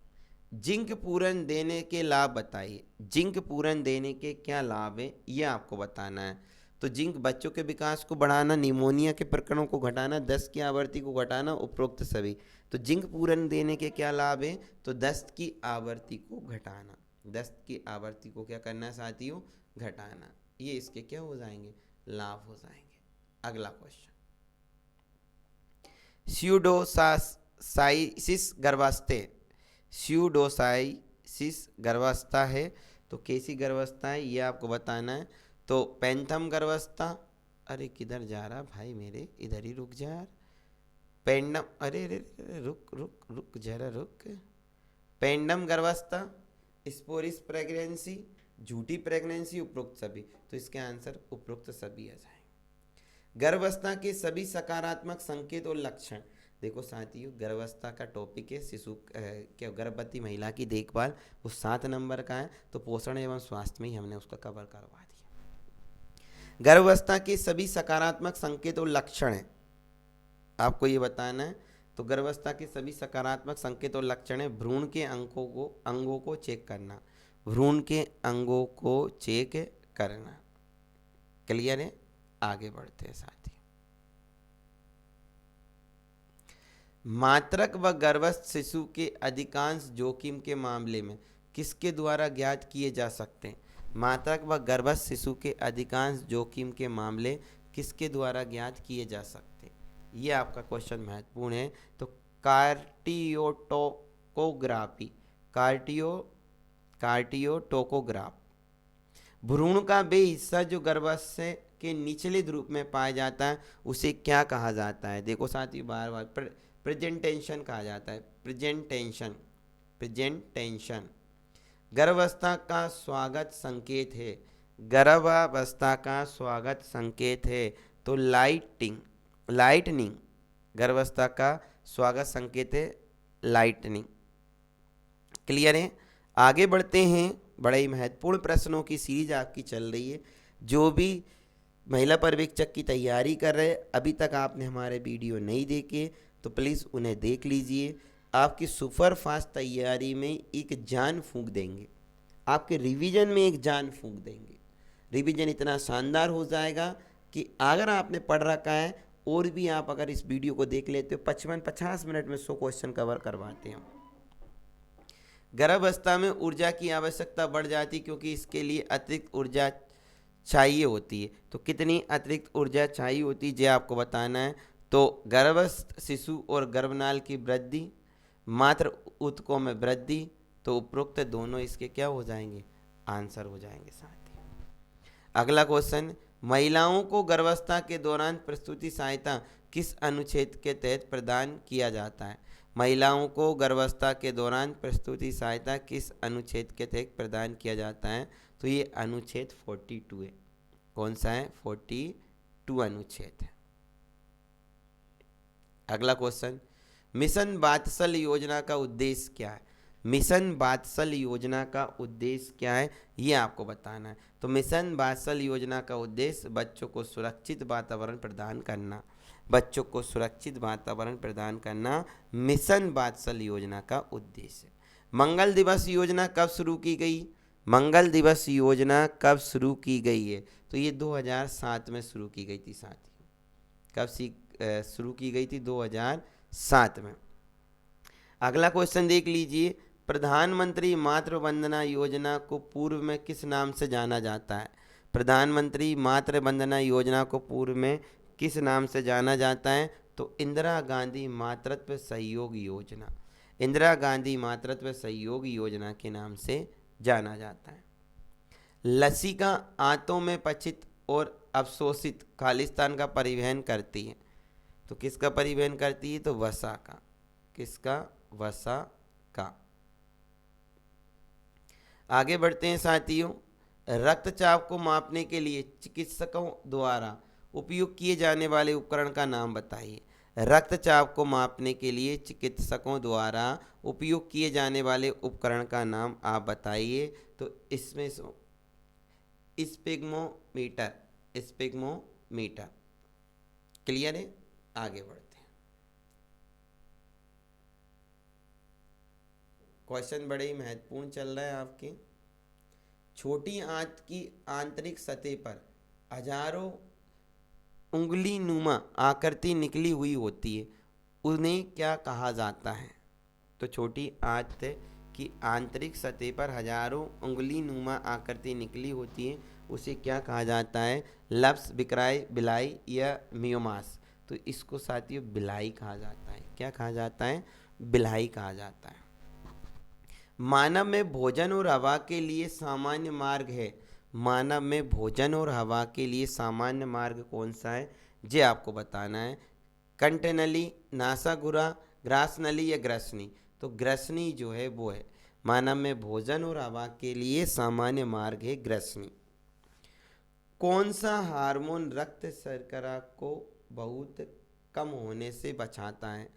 जिंक पूरन देने के लाभ बताइए। जिंक पूरन देने के क्या लाभ है, ये आपको बताना है। तो जिंक बच्चों के विकास को बढ़ाना, निमोनिया के प्रकरणों को घटाना, दस्त की आवृत्ति को घटाना, उपरोक्त सभी। तो जिंक पूरन देने के क्या लाभ है? तो दस्त की आवृत्ति को घटाना। दस्त की आवृत्ति को क्या करना है साथियों? घटाना। ये इसके क्या हो जाएंगे? लाभ हो जाएंगे। अगला क्वेश्चन, स्यूडोसाइसिस गर्भावस्था, स्यूडोसाइसिस गर्भावस्था है तो कैसी गर्भावस्था है, ये आपको बताना है। तो पैंथम गर्भावस्था, अरे किधर जा रहा भाई मेरे, इधर ही रुक जा यार। पेंडम, अरे रुक जरा रुक। पेंडम गर्भावस्था, स्पोरिस प्रेगनेंसी, झूठी प्रेगनेंसी, उपरोक्त सभी। तो इसके आंसर उपरोक्त सभी आ जाएंगे। गर्भावस्था के सभी सकारात्मक संकेत और लक्षण। देखो साथियों, गर्भावस्था का टॉपिक है शिशु क्या गर्भवती महिला की देखभाल, वो 7 नंबर का है। तो पोषण एवं स्वास्थ्य में ही हमने उसका कवर करवा दिया। गर्भावस्था के सभी सकारात्मक संकेत और लक्षण है, आपको ये बताना है। तो गर्भावस्था के सभी सकारात्मक संकेत और लक्षण है, भ्रूण के अंगों को चेक करना, भ्रूण के अंगों को चेक करना। क्लियर है? आगे बढ़ते हैं साथी। मातृक व गर्भस्थ शिशु के अधिकांश जोखिम के मामले में किसके द्वारा ज्ञात किए जा सकते हैं? मातृक व गर्भस्थ शिशु के अधिकांश जोखिम के मामले किसके द्वारा ज्ञात किए जा सकते हैं? ये आपका क्वेश्चन महत्वपूर्ण है। तो कार्डियोटोकोग्राफी, कार्डियोटोकोग्राफ। भ्रूण का वे हिस्सा जो गर्भाशय के निचले ध्रुव में पाया जाता है उसे क्या कहा जाता है? देखो साथियों, बार बार प्रेजेंटेशन कहा जाता है। Present tension, present tension. गर्भावस्था का स्वागत संकेत है, गर्भावस्था का स्वागत संकेत है तो लाइटिंग, लाइटनिंग। गर्भावस्था का स्वागत संकेत है लाइटनिंग। क्लियर है? आगे बढ़ते हैं। बड़े ही महत्वपूर्ण प्रश्नों की सीरीज आपकी चल रही है। जो भी महिला पर्यवेक्षक की तैयारी कर रहे हैं, अभी तक आपने हमारे वीडियो नहीं देखे तो प्लीज़ उन्हें देख लीजिए। आपकी सुपर फास्ट तैयारी में एक जान फूंक देंगे, आपके रिवीजन में एक जान फूंक देंगे। रिवीजन इतना शानदार हो जाएगा कि अगर आपने पढ़ रखा है और भी आप अगर इस वीडियो को देख लेते हो 55-50 मिनट में 100 क्वेश्चन कवर करवाते हैं। गर्भावस्था में ऊर्जा की आवश्यकता बढ़ जाती क्योंकि इसके लिए अतिरिक्त ऊर्जा चाहिए होती है। तो कितनी अतिरिक्त ऊर्जा चाहिए होती है ये आपको बताना है। तो गर्भस्थ शिशु और गर्भनाल की वृद्धि, मात्र ऊतकों में वृद्धि, तो उपरोक्त दोनों इसके क्या हो जाएंगे? आंसर हो जाएंगे साथ ही। अगला क्वेश्चन, महिलाओं को गर्भावस्था के दौरान प्रसूति सहायता किस अनुच्छेद के तहत प्रदान किया जाता है? महिलाओं को गर्भावस्था के दौरान प्रसूति सहायता किस अनुच्छेद के तहत प्रदान किया जाता है? तो ये अनुच्छेद 42 है। कौन सा है? 42 अनुच्छेद है। अगला क्वेश्चन, मिशन वात्सल्य योजना का उद्देश्य क्या है? मिशन वात्सल्य योजना का उद्देश्य क्या है ये आपको बताना है। तो मिशन वात्सल्य योजना का उद्देश्य बच्चों को सुरक्षित वातावरण प्रदान करना, बच्चों को सुरक्षित वातावरण प्रदान करना मिशन वात्सल्य योजना का उद्देश्य है। मंगल दिवस योजना कब शुरू की गई? मंगल दिवस योजना कब शुरू की गई है? तो ये 2007 में शुरू की गई थी साथियों। कब शुरू की गई थी? 2007 में। अगला क्वेश्चन देख लीजिए, प्रधानमंत्री मातृ वंदना योजना को पूर्व में किस नाम से जाना जाता है? प्रधानमंत्री मातृ वंदना योजना को पूर्व में किस नाम से जाना जाता है? तो इंदिरा गांधी मातृत्व सहयोग योजना, इंदिरा गांधी मातृत्व सहयोग योजना के नाम से जाना जाता है। लसिका आंतों में पचित और अवशोषित खालिस्तान का परिवहन करती है। तो किसका परिवहन करती है? तो वसा का। किसका? वसा का। आगे बढ़ते हैं साथियों। रक्तचाप को मापने के लिए चिकित्सकों द्वारा उपयोग किए जाने वाले उपकरण का नाम बताइए। रक्तचाप को मापने के लिए चिकित्सकों द्वारा उपयोग किए जाने वाले उपकरण का नाम आप बताइए। तो इसमें स्पिग्मोमीटर, स्पिग्मोमीटर। क्लियर है? आगे बढ़ते हैं। क्वेश्चन बड़े ही महत्वपूर्ण चल रहा है आपके। छोटी आंत की आंतरिक सतह पर हजारों उंगली नुमा आकृति निकली हुई होती है, उन्हें क्या कहा जाता है? तो छोटी आंत की आंतरिक सतह पर हजारों उंगली नुमा आकृति निकली होती है, उसे क्या कहा जाता है? लप्स, विक्राय, बिलाई या मियोमास। तो इसको साथियों बिलाई कहा जाता है। क्या कहा जाता है? बिलाई कहा जाता है। मानव में भोजन और हवा के लिए सामान्य मार्ग है। मानव में भोजन और हवा के लिए सामान्य मार्ग कौन सा है ये आपको बताना है। कंठनली, नासागुरा, ग्रासनली या ग्रसनी। तो ग्रसनी जो है वो है। मानव में भोजन और हवा के लिए सामान्य मार्ग है ग्रसनी। कौन सा हार्मोन रक्त शर्करा को बहुत कम होने से बचाता है?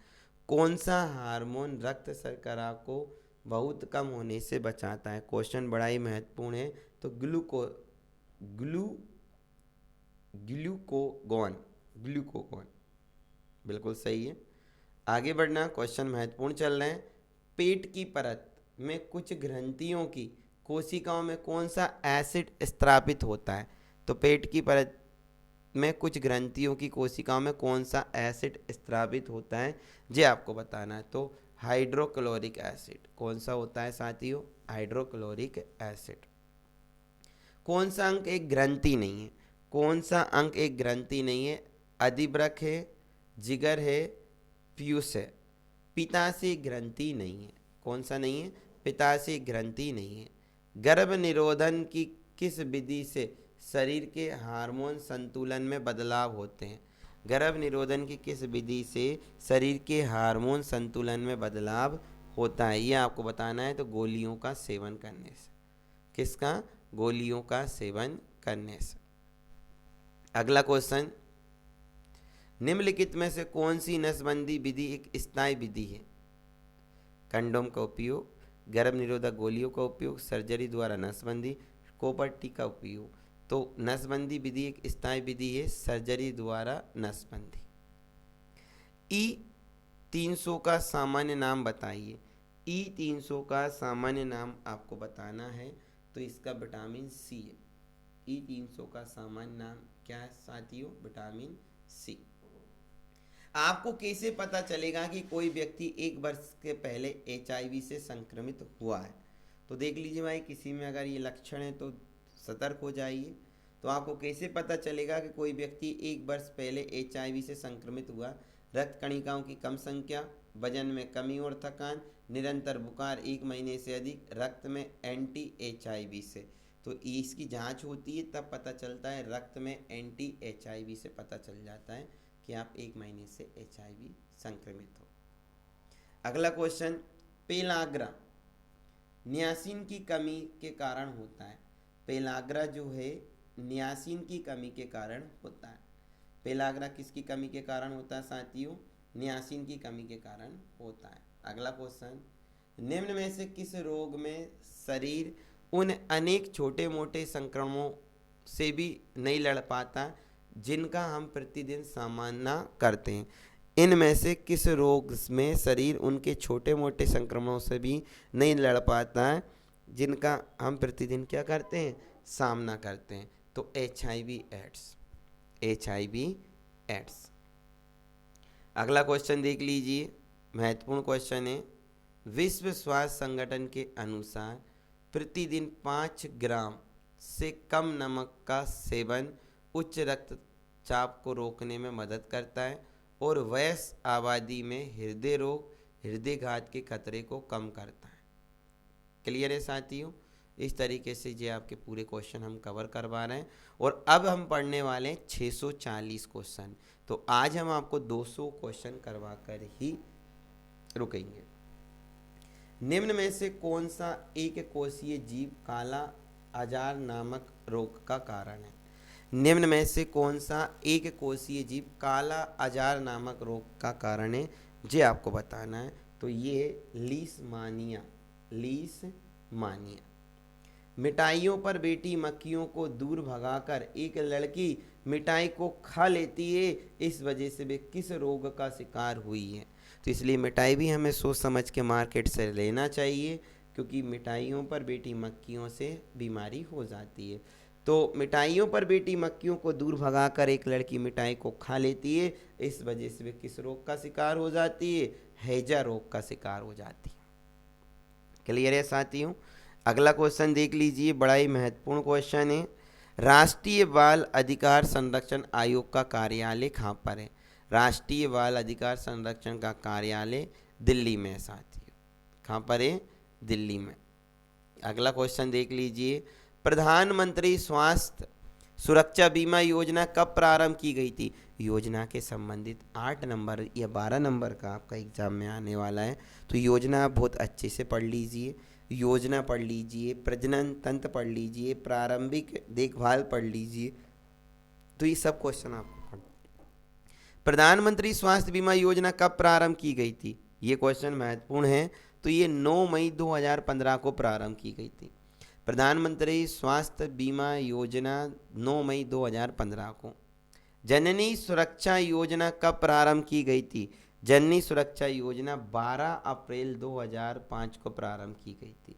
कौन सा हार्मोन रक्त शर्करा को बहुत कम होने से बचाता है? क्वेश्चन बड़ा ही महत्वपूर्ण है। तो ग्लूकोगॉन, ग्लूकोगॉन बिल्कुल सही है। आगे बढ़ना, क्वेश्चन महत्वपूर्ण चल रहे हैं। पेट की परत में कुछ ग्रंथियों की कोशिकाओं में कौन सा एसिड स्त्रावित होता है? तो पेट की परत में कुछ ग्रंथियों की कोशिकाओं में कौन सा एसिड स्त्रावित होता है ये आपको बताना है। तो हाइड्रोक्लोरिक एसिड। कौन सा होता है साथियों? Hydrochloric acid. कौन सा अंग एक ग्रंथि नहीं है? कौन सा अंग एक ग्रंथि नहीं है? अधिवृक्क है, जिगर है, पीयूष है। पित्ताशय ग्रंथि नहीं है। कौन सा नहीं है? पित्ताशय ग्रंथि नहीं है। गर्भ निरोधन की किस विधि से शरीर के हार्मोन संतुलन में बदलाव होते हैं? गर्भ निरोधन की किस विधि से शरीर के हार्मोन संतुलन में बदलाव होता है? ये आपको बताना है। तो गोलियों का सेवन करने से। किसका? गोलियों का सेवन करने से। अगला क्वेश्चन, निम्नलिखित में से कौन सी नसबंदी विधि एक स्थायी विधि है? कंडोम का उपयोग, गर्भ निरोधक गोलियों का उपयोग, सर्जरी द्वारा नसबंदी, कोपरटी का उपयोग। तो नसबंदी विधि एक स्थायी विधि है, सर्जरी द्वारा नसबंदी। E300 का सामान्य नाम बताइए। E300 का सामान्य नाम आपको बताना है। तो इसका विटामिन सी है। E300 का सामान्य नाम क्या है साथियों? Vitamin C. आपको कैसे पता चलेगा कि कोई व्यक्ति 1 वर्ष के पहले HIV से संक्रमित हुआ है? तो देख लीजिए भाई, किसी में अगर ये लक्षण है तो सतर्क हो जाइए। तो आपको कैसे पता चलेगा कि कोई व्यक्ति 1 वर्ष पहले HIV से संक्रमित हुआ? रक्त कणिकाओं की कम संख्या, वजन में कमी और थकान, निरंतर बुखार 1 महीने से अधिक, रक्त में एंटी HIV से। तो इसकी जांच होती है, तब पता चलता है। रक्त में एंटी HIV से पता चल जाता है कि आप 1 महीने से HIV संक्रमित हो। अगला क्वेश्चन, पेलाग्रा नियासिन की कमी के कारण होता है। पेलाग्रा जो है नियासिन की कमी के कारण होता है। पेलाग्रा किसकी कमी के कारण होता है साथियों? नियासिन की कमी के कारण होता है। अगला क्वेश्चन, निम्न में से किस रोग में शरीर उन अनेक छोटे मोटे संक्रमणों से भी नहीं लड़ पाता जिनका हम प्रतिदिन सामना करते हैं? इनमें से किस रोग में शरीर उनके छोटे मोटे संक्रमणों से भी नहीं लड़ पाता है जिनका हम प्रतिदिन क्या करते हैं? सामना करते हैं। तो HIV एड्स। HIV AIDS. अगला क्वेश्चन देख लीजिए, महत्वपूर्ण क्वेश्चन है। विश्व स्वास्थ्य संगठन के अनुसार प्रतिदिन 5 ग्राम से कम नमक का सेवन उच्च रक्तचाप को रोकने में मदद करता है और वयस्क आबादी में हृदय रोग, हृदय घात के खतरे को कम करता है। क्लियर है साथियों? इस तरीके से ये आपके पूरे क्वेश्चन हम कवर करवा रहे हैं और अब हम पढ़ने वाले हैं 640 क्वेश्चन। तो आज हम आपको 200 क्वेश्चन करवा कर ही रुकेंगे। निम्न में से कौन सा एक कोशीय जीव काला अजार नामक रोग का कारण है? निम्न में से कौन सा एक कोशीय जीव काला अजार नामक रोग का कारण है? ये आपको बताना है। तो ये लीशमानिया। लीशमानिया। मिठाइयों पर बैठी मक्खियों को दूर भगाकर एक लड़की मिठाई को खा लेती है। इस वजह से वे किस रोग का शिकार हुई है? तो इसलिए मिठाई भी हमें सोच समझ के मार्केट से लेना चाहिए, क्योंकि मिठाइयों पर बैठी मक्खियों से बीमारी हो जाती है। तो मिठाइयों पर बैठी मक्खियों को दूर भगाकर एक लड़की मिठाई को खा लेती है। इस वजह से वे किस रोग का शिकार हो जाती है? हैजा रोग का शिकार हो जाती है। क्लियर है साथियों? अगला क्वेश्चन देख लीजिए, बड़ा ही महत्वपूर्ण क्वेश्चन है। राष्ट्रीय बाल अधिकार संरक्षण आयोग का कार्यालय कहाँ पर है? राष्ट्रीय बाल अधिकार संरक्षण का कार्यालय दिल्ली में है साथियों। कहाँ पर है? दिल्ली में। अगला क्वेश्चन देख लीजिए, प्रधानमंत्री स्वास्थ्य सुरक्षा बीमा योजना कब प्रारंभ की गई थी? योजना के संबंधित 8 नंबर या 12 नंबर का आपका एग्जाम में आने वाला है। तो योजना आप बहुत अच्छे से पढ़ लीजिए। योजना पढ़ लीजिए, प्रजनन तंत्र पढ़ लीजिए, प्रारंभिक देखभाल पढ़ लीजिए। तो ये सब क्वेश्चन आपको प्रधानमंत्री स्वास्थ्य बीमा योजना कब प्रारंभ की गई थी? ये क्वेश्चन महत्वपूर्ण है। तो ये 9 मई 2015 को प्रारंभ की गई थी। प्रधानमंत्री स्वास्थ्य बीमा योजना 9 मई 2015 को। जननी सुरक्षा योजना कब प्रारंभ की गई थी? जननी सुरक्षा योजना 12 अप्रैल 2005 को प्रारंभ की गई थी।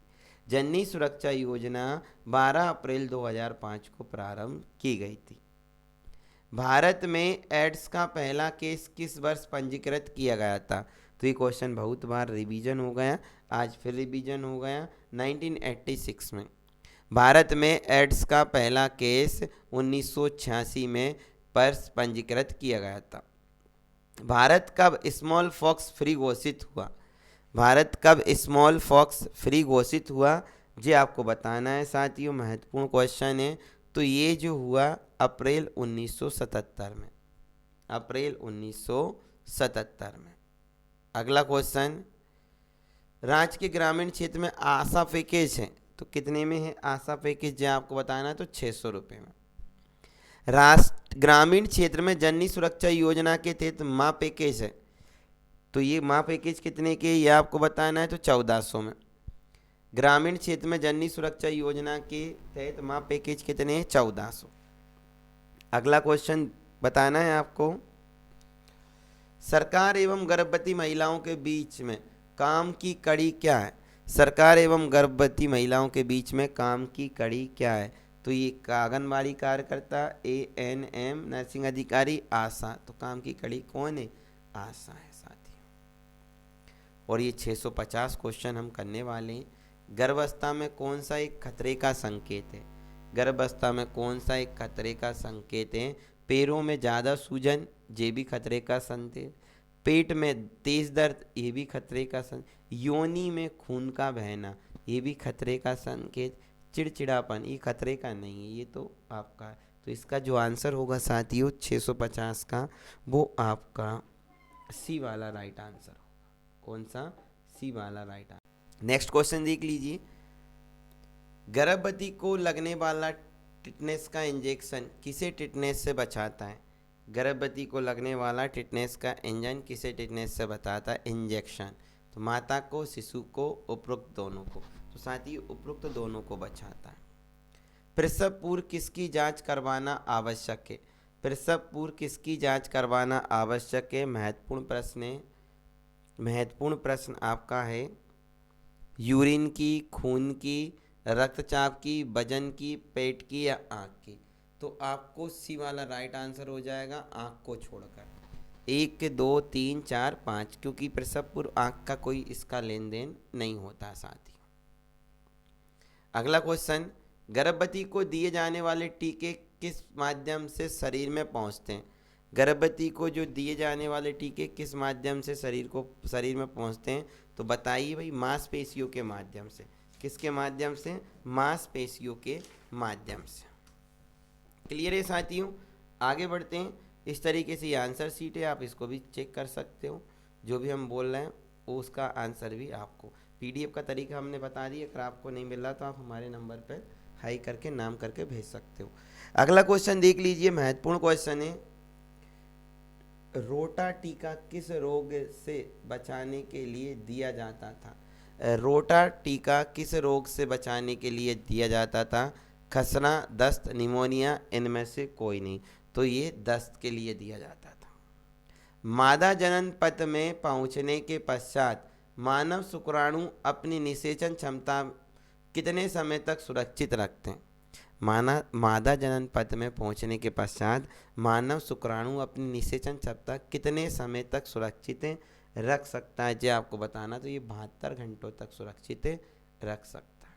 जननी सुरक्षा योजना 12 अप्रैल 2005 को प्रारंभ की गई थी। भारत में एड्स का पहला केस किस वर्ष पंजीकृत किया गया था? तो ये क्वेश्चन बहुत बार रिवीजन हो गया, आज फिर रिवीजन हो गया। 1986 में भारत में एड्स का पहला केस 1986 में पर पंजीकृत किया गया था। भारत कब स्मॉल पॉक्स फ्री घोषित हुआ? भारत कब स्मॉल पॉक्स फ्री घोषित हुआ? ये आपको बताना है साथियों, महत्वपूर्ण क्वेश्चन है। तो ये जो हुआ अप्रैल 1977 में। अप्रैल 1977 में। अगला क्वेश्चन, राज्य के ग्रामीण क्षेत्र में आशा पैकेज है तो कितने में है आशा पैकेज, जो आपको बताना है तो 600 रुपये में। राष्ट्र ग्रामीण क्षेत्र में जननी सुरक्षा योजना के तहत माँ पैकेज है तो ये माँ पैकेज कितने के, ये आपको बताना है तो 1400 में। ग्रामीण क्षेत्र में जननी सुरक्षा योजना के तहत माँ पैकेज कितने हैं, 1400। अगला क्वेश्चन बताना है आपको, सरकार एवं गर्भवती महिलाओं के बीच में काम की कड़ी क्या है। सरकार एवं गर्भवती महिलाओं के बीच में काम की कड़ी क्या है, तो ये आंगनबाड़ी कार्यकर्ता, ANM, नर्सिंग अधिकारी, आशा। तो काम की कड़ी कौन है, आशा है साथियों। और ये 650 क्वेश्चन हम करने वाले हैं। गर्भावस्था में कौन सा एक खतरे का संकेत है, गर्भावस्था में कौन सा एक खतरे का संकेत है। पैरों में ज़्यादा सूजन, ये भी खतरे का संकेत। पेट में तेज दर्द, ये भी खतरे का संकेत। योनि में खून का बहना, ये भी खतरे का संकेत। चिड़चिड़ापन, ये खतरे का नहीं है, ये तो आपका। तो इसका जो आंसर होगा साथियों 650 का, वो आपका सी वाला राइट आंसर होगा। कौन सा, सी वाला राइट आंसर। नेक्स्ट क्वेश्चन देख लीजिए, गर्भवती को लगने वाला टिटनेस का इंजेक्शन किसे टिटनेस से बचाता है। गर्भवती को लगने वाला टिटनेस का इंजन किसे टिटनेस से बचाता है, इंजेक्शन। तो माता को, शिशु को, उपरोक्त दोनों को। तो साथ ही उपरोक्त दोनों को बचाता है। प्रसव पूर्व किसकी जांच करवाना आवश्यक है। प्रसव पूर्व किसकी जांच करवाना आवश्यक है, महत्वपूर्ण प्रश्न है। महत्वपूर्ण प्रश्न आपका है यूरिन की, खून की, रक्तचाप की, वजन की, पेट की या आँख की। तो आपको सी वाला राइट आंसर हो जाएगा, आँख को छोड़कर। 1, 2, 3, 4, 5, क्योंकि प्रसव पूर्व आँख का कोई इसका लेन देन नहीं होता साथी। अगला क्वेश्चन, गर्भवती को दिए जाने वाले टीके किस माध्यम से शरीर में पहुंचते हैं। गर्भवती को जो दिए जाने वाले टीके किस माध्यम से शरीर में पहुंचते हैं, तो बताइए भाई, मांसपेशियों के माध्यम से। किसके माध्यम से, मांसपेशियों के माध्यम से। क्लियर है साथियों, आगे बढ़ते हैं। इस तरीके से ये आंसर शीट है, आप इसको भी चेक कर सकते हो। जो भी हम बोल रहे हैं वो उसका आंसर भी आपको PDF का तरीका हमने बता दिया। अगर आपको नहीं मिल रहा तो आप हमारे नंबर पर हाई करके नाम करके भेज सकते हो। अगला क्वेश्चन देख लीजिए, महत्वपूर्ण क्वेश्चन है, रोटा टीका किस रोग से बचाने के लिए दिया जाता था। रोटा टीका किस रोग से बचाने के लिए दिया जाता था, खसरा, दस्त, निमोनिया, इनमें से कोई नहीं। तो ये दस्त के लिए दिया जाता था। मादा जनन पथ में पहुंचने के पश्चात मानव शुक्राणु अपनी निषेचन क्षमता कितने समय तक सुरक्षित रखते हैं। मादा जनन पथ में पहुंचने के पश्चात मानव शुक्राणु अपनी निषेचन क्षमता कितने समय तक सुरक्षित रख सकता है, जो आपको बताना। तो ये 72 घंटों तक सुरक्षित रख सकता है।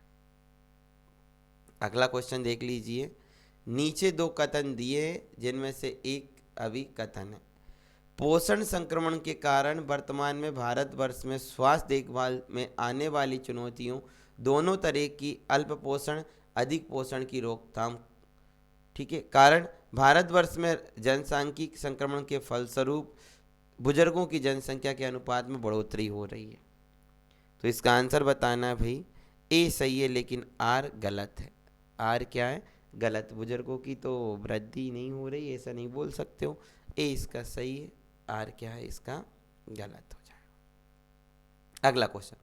अगला क्वेश्चन देख लीजिए, नीचे 2 कथन दिए जिनमें से एक अभिकथन है। पोषण संक्रमण के कारण वर्तमान में भारतवर्ष में स्वास्थ्य देखभाल में आने वाली चुनौतियों दोनों तरह की अल्प पोषण, अधिक पोषण की रोकथाम। ठीक है, कारण भारतवर्ष में जनसांख्यिक संक्रमण के फलस्वरूप बुजुर्गों की जनसंख्या के अनुपात में बढ़ोतरी हो रही है। तो इसका आंसर बताना है भाई, ए सही है लेकिन आर गलत है। आर क्या है, गलत। बुजुर्गों की तो वृद्धि नहीं हो रही, ऐसा नहीं बोल सकते हो। ए इसका सही है, आर क्या है इसका गलत हो जाएगा। अगला क्वेश्चन,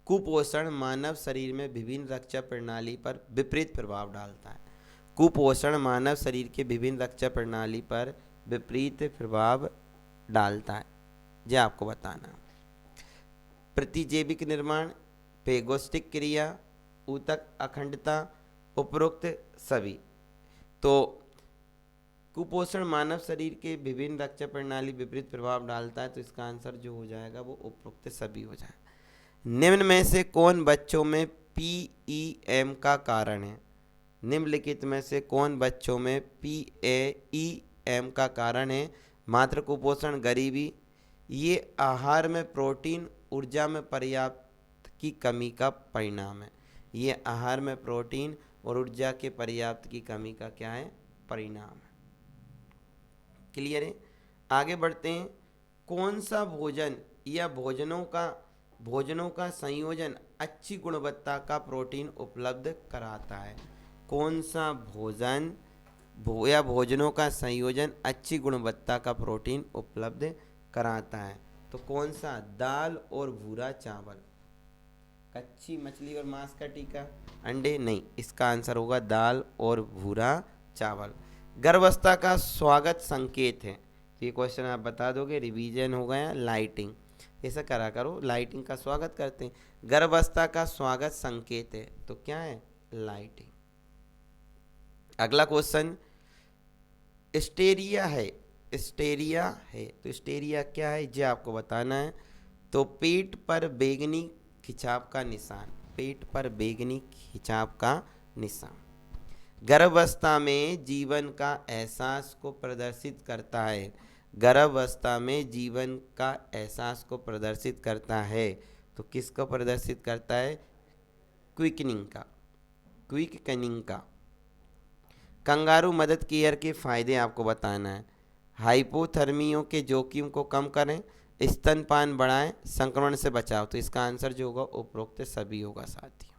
कुपोषण मानव शरीर में विभिन्न रक्षा प्रणाली पर विपरीत प्रभाव डालता है। कुपोषण मानव शरीर के विभिन्न रक्षा प्रणाली पर विपरीत प्रभाव डालता है, यह आपको बताना। प्रतिजैविक निर्माण, पेगोस्टिक क्रिया, ऊतक अखंडता, उपरोक्त सभी। तो कुपोषण मानव शरीर के विभिन्न रक्षा प्रणाली विपरीत प्रभाव डालता है, तो इसका आंसर जो हो जाएगा वो उपरोक्त सभी हो जाएगा। निम्न में से कौन बच्चों में PEM का कारण है। निम्नलिखित में से कौन बच्चों में PEM का कारण है। मात्र कुपोषण, गरीबी, ये आहार में प्रोटीन, ऊर्जा में पर्याप्त की कमी का परिणाम है। ये आहार में प्रोटीन और ऊर्जा के पर्याप्त की कमी का क्या है, परिणाम है। क्लियर है। आगे बढ़ते हैं। कौन सा भोजन या भोजनों का संयोजन अच्छी गुणवत्ता का प्रोटीन उपलब्ध कराता है? कौन सा या भोजनों का संयोजन अच्छी गुणवत्ता का प्रोटीन उपलब्ध कराता है? तो कौन सा? दाल और भूरा चावल, कच्ची मछली और मांस का टीका, अंडे? नहीं, इसका आंसर होगा दाल और भूरा चावल। गर्भावस्था का स्वागत संकेत है, तो ये क्वेश्चन आप बता दोगे, रिवीजन हो गया। लाइटिंग, ऐसा करा करो, लाइटिंग का स्वागत करते हैं। गर्भावस्था का स्वागत संकेत है, तो क्या है? लाइटिंग। अगला क्वेश्चन, स्टेरिया है, स्टेरिया है, तो स्टेरिया क्या है ये आपको बताना है। तो पेट पर बैंगनी खिंचाव का निशान, पेट पर बैंगनी खिंचाव का निशान गर्भावस्था में जीवन का एहसास को प्रदर्शित करता है। गर्भावस्था में जीवन का एहसास को प्रदर्शित करता है, तो किसको प्रदर्शित करता है? क्विकनिंग का, क्विकनिंग का। कंगारू मदद केयर के फायदे आपको बताना है। हाइपोथर्मियों के जोखिम को कम करें, स्तनपान बढ़ाएं, संक्रमण से बचाव। तो इसका आंसर जो होगा उपरोक्त सभी होगा साथियों।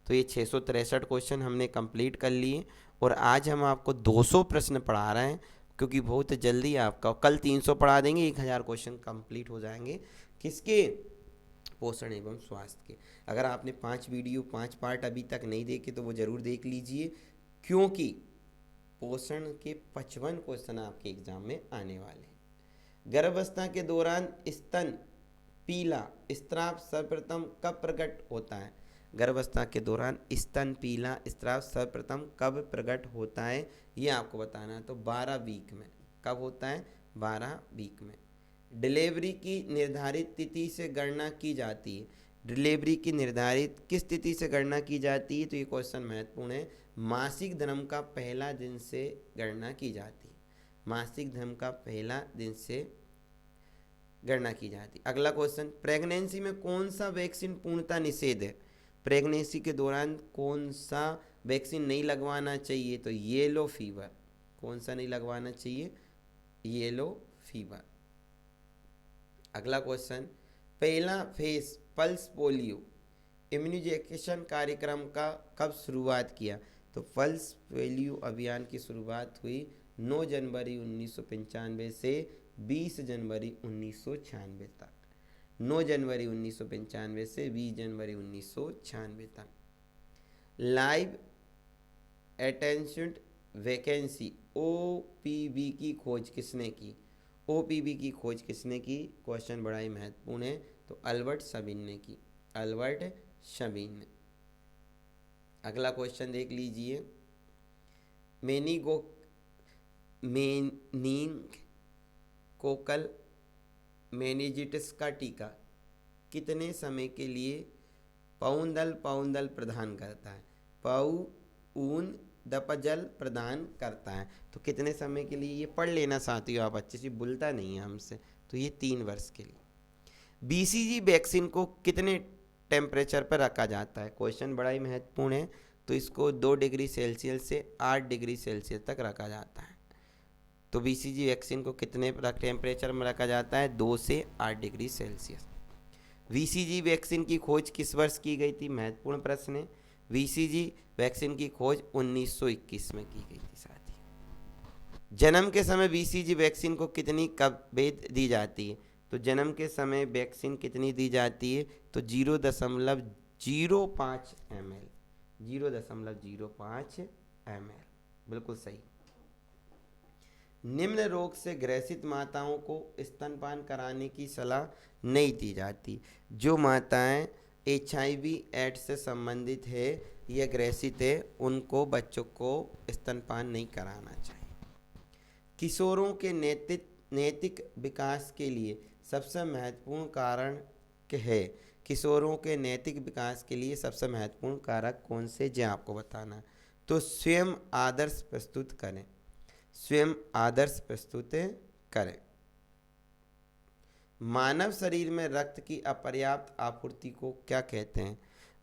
तो ये 663 क्वेश्चन हमने कंप्लीट कर लिए और आज हम आपको 200 प्रश्न पढ़ा रहे हैं, क्योंकि बहुत जल्दी आपका कल 300 पढ़ा देंगे, 1000 क्वेश्चन कंप्लीट हो जाएंगे। किसके? पोषण एवं स्वास्थ्य के। अगर आपने 5 वीडियो 5 पार्ट अभी तक नहीं देखे तो वो ज़रूर देख लीजिए, क्योंकि पोषण के 55 क्वेश्चन आपके एग्जाम में आने वाले हैं। गर्भावस्था के दौरान स्तन पीला स्त्राव सर्वप्रथम कब प्रकट होता है? गर्भावस्था के दौरान स्तन पीला स्त्राव सर्वप्रथम कब प्रकट होता है, ये आपको बताना है। तो 12 वीक में। कब होता है? 12 वीक में। डिलीवरी की निर्धारित तिथि से गणना की जाती है। डिलीवरी की निर्धारित किस तिथि से गणना की जाती है? तो ये क्वेश्चन महत्वपूर्ण है। मासिक धर्म का पहला दिन से गणना की जाती है। मासिक धर्म का पहला दिन से गणना की जाती। अगला क्वेश्चन, प्रेगनेंसी में कौन सा वैक्सीन पूर्णतः निषेध है? प्रेगनेंसी के दौरान कौन सा वैक्सीन नहीं लगवाना चाहिए? तो येलो फीवर। कौन सा नहीं लगवाना चाहिए? Yellow fever. अगला क्वेश्चन, पहला फेज पल्स पोलियो इम्यूनाइजेशन कार्यक्रम का कब शुरुआत किया? तो पल्स पोलियो अभियान की शुरुआत हुई 9 जनवरी 1995 से 20 जनवरी 1996 तक। 9 जनवरी 1995 से 20 जनवरी 1996 तक। लाइव अटेंशन वैकेंसी ओपीवी की खोज किसने की? ओपीवी की खोज किसने की? क्वेश्चन बड़ा ही महत्वपूर्ण है। तो अल्बर्ट सबीन ने की, अल्बर्ट सबीन ने। अगला क्वेश्चन देख लीजिए, मेनिनोकोकल मेनिंजाइटिस का टीका कितने समय के लिए पाउंदल प्रदान करता है? पाउंदपजल प्रदान करता है, तो कितने समय के लिए? ये पढ़ लेना साथियों आप अच्छे से, भूलता नहीं है हमसे। तो ये 3 वर्ष के लिए। बीसीजी वैक्सीन को कितने टेम्परेचर पर रखा जाता है? क्वेश्चन बड़ा ही महत्वपूर्ण है। तो इसको 2 डिग्री सेल्सियस से 8 डिग्री सेल्सियस तक रखा जाता है। तो बीसीजी वैक्सीन को कितने टेम्परेचर में रखा जाता है? 2 से 8 डिग्री सेल्सियस। बीसीजी वैक्सीन की खोज किस वर्ष की गई थी? महत्वपूर्ण प्रश्न है। बीसीजी वैक्सीन की खोज 1921 में की गई थी साथी। जन्म के समय बीसीजी वैक्सीन को कितनी कवरेज दी जाती है? तो जन्म के समय वैक्सीन कितनी दी जाती है? तो 0.05 ml, 0.05 ml, बिल्कुल सही। निम्न रोग से ग्रसित माताओं को स्तनपान कराने की सलाह नहीं दी जाती। जो माताएं HIV एड्स से संबंधित है या ग्रसित है, उनको बच्चों को स्तनपान नहीं कराना चाहिए। किशोरों के नैतिक विकास के लिए सबसे महत्वपूर्ण कारण है? किशोरों के नैतिक विकास के लिए सबसे महत्वपूर्ण कारक कौन से, जो आपको बताना है। तो स्वयं आदर्श प्रस्तुत करें, स्वयं आदर्श प्रस्तुत करें। मानव शरीर में रक्त की अपर्याप्त आपूर्ति को क्या कहते हैं?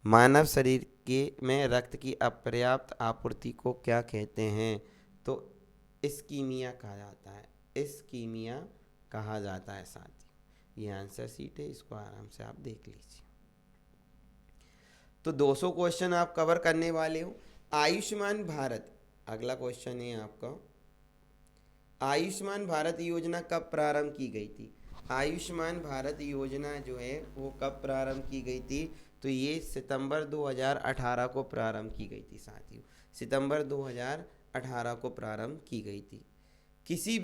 मानव शरीर में रक्त की अपर्याप्त आपूर्ति को क्या कहते हैं? तो इस्कीमिया कहा जाता है, इस्कीमिया कहा जाता है साथी। ये आंसर शीट है, इसको आराम से आप देख लीजिए। तो 200 क्वेश्चन आप कवर करने वाले हो। आयुष्मान भारत, अगला क्वेश्चन है आपका, आयुष्मान भारत योजना कब प्रारंभ की गई थी? आयुष्मान भारत योजना जो है वो कब प्रारंभ की गई थी? तो ये सितंबर 2018 को प्रारंभ की गई थी साथियों, सितंबर 2018 को प्रारंभ की गई थी। किसी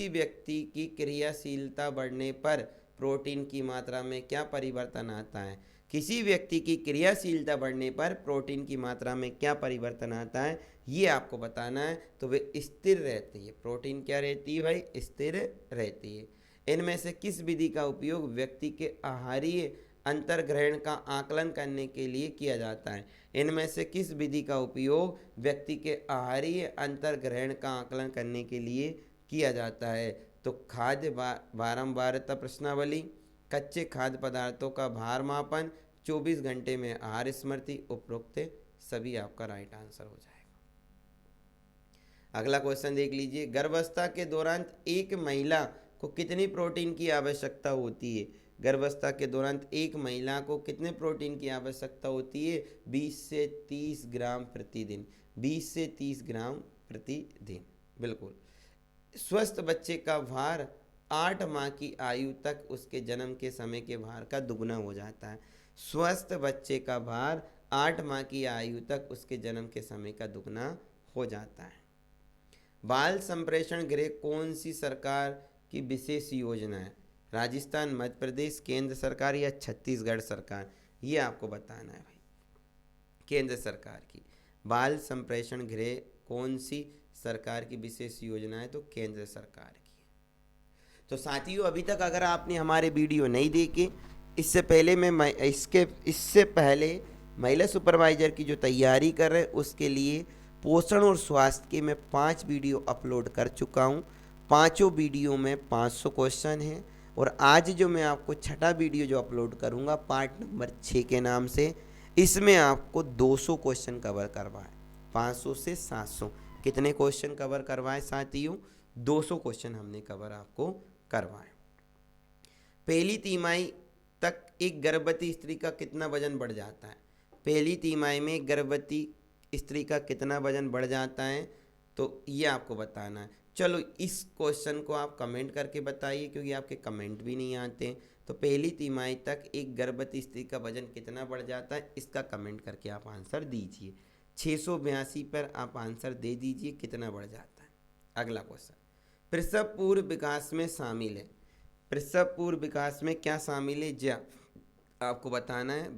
व्यक्ति की क्रियाशीलता बढ़ने पर प्रोटीन की मात्रा में क्या परिवर्तन आता है? किसी व्यक्ति की क्रियाशीलता बढ़ने पर प्रोटीन की मात्रा में क्या परिवर्तन आता है, ये आपको बताना है। तो वे स्थिर रहती है। प्रोटीन क्या रहती है भाई? स्थिर रहती है। इनमें से किस विधि का उपयोग व्यक्ति के आहारीय अंतर्ग्रहण का आकलन करने के लिए किया जाता है? इनमें से किस विधि का उपयोग व्यक्ति के आहारीय अंतर्ग्रहण का आकलन करने के लिए किया जाता है? तो खाद्य बारंबारता प्रश्नावली, कच्चे खाद्य पदार्थों का भार मापन, 24 घंटे में आहार स्मृति, उपरोक्त सभी आपका राइट आंसर हो जाएगा। अगला क्वेश्चन देख लीजिए, गर्भावस्था के दौरान एक महिला को कितनी प्रोटीन की आवश्यकता होती है? गर्भावस्था के दौरान एक महिला को कितने प्रोटीन की आवश्यकता होती है? 20 से 30 ग्राम प्रतिदिन, 20 से 30 ग्राम प्रतिदिन, बिल्कुल। स्वस्थ बच्चे का भार 8 माह की आयु तक उसके जन्म के समय के भार का दुगना हो जाता है। स्वस्थ बच्चे का भार 8 माह की आयु तक उसके जन्म के समय का दुगना हो जाता है। बाल संप्रेषण गृह कौन सी सरकार की विशेष योजना है? राजस्थान, मध्य प्रदेश, केंद्र सरकार या छत्तीसगढ़ सरकार? ये आपको बताना है भाई। केंद्र सरकार की बाल संप्रेषण गृह कौन सी सरकार की विशेष योजना है? तो केंद्र सरकार की। तो साथियों, अभी तक अगर आपने हमारे वीडियो नहीं देखे, इससे पहले महिला सुपरवाइजर की जो तैयारी कर रहे हैं उसके लिए पोषण और स्वास्थ्य के मैं 5 वीडियो अपलोड कर चुका हूँ। पाँचों वीडियो में 500 क्वेश्चन हैं और आज जो मैं आपको छठा वीडियो जो अपलोड करूँगा पार्ट नंबर 6 के नाम से, इसमें आपको 200 क्वेश्चन कवर करवाए। 500 से 700 कितने क्वेश्चन कवर करवाए साथियों? 200 क्वेश्चन हमने कवर आपको करवाए। पहली तिमाही तक एक गर्भवती स्त्री का कितना वजन बढ़ जाता है? पहली तिमाही में गर्भवती स्त्री का कितना वजन बढ़ जाता है? तो ये आपको बताना है। चलो इस क्वेश्चन को आप कमेंट करके बताइए, क्योंकि आपके कमेंट भी नहीं आते। तो पहली तिमाही तक एक गर्भवती स्त्री का वजन कितना बढ़ जाता है, इसका कमेंट करके आप आंसर दीजिए। 682 पर आप आंसर दे दीजिए कितना बढ़ जाता है। अगला क्वेश्चन, प्रसव पूर्व विकास में शामिल है। प्रसव पूर्व विकास में क्या शामिल है? जी आपको बताना है।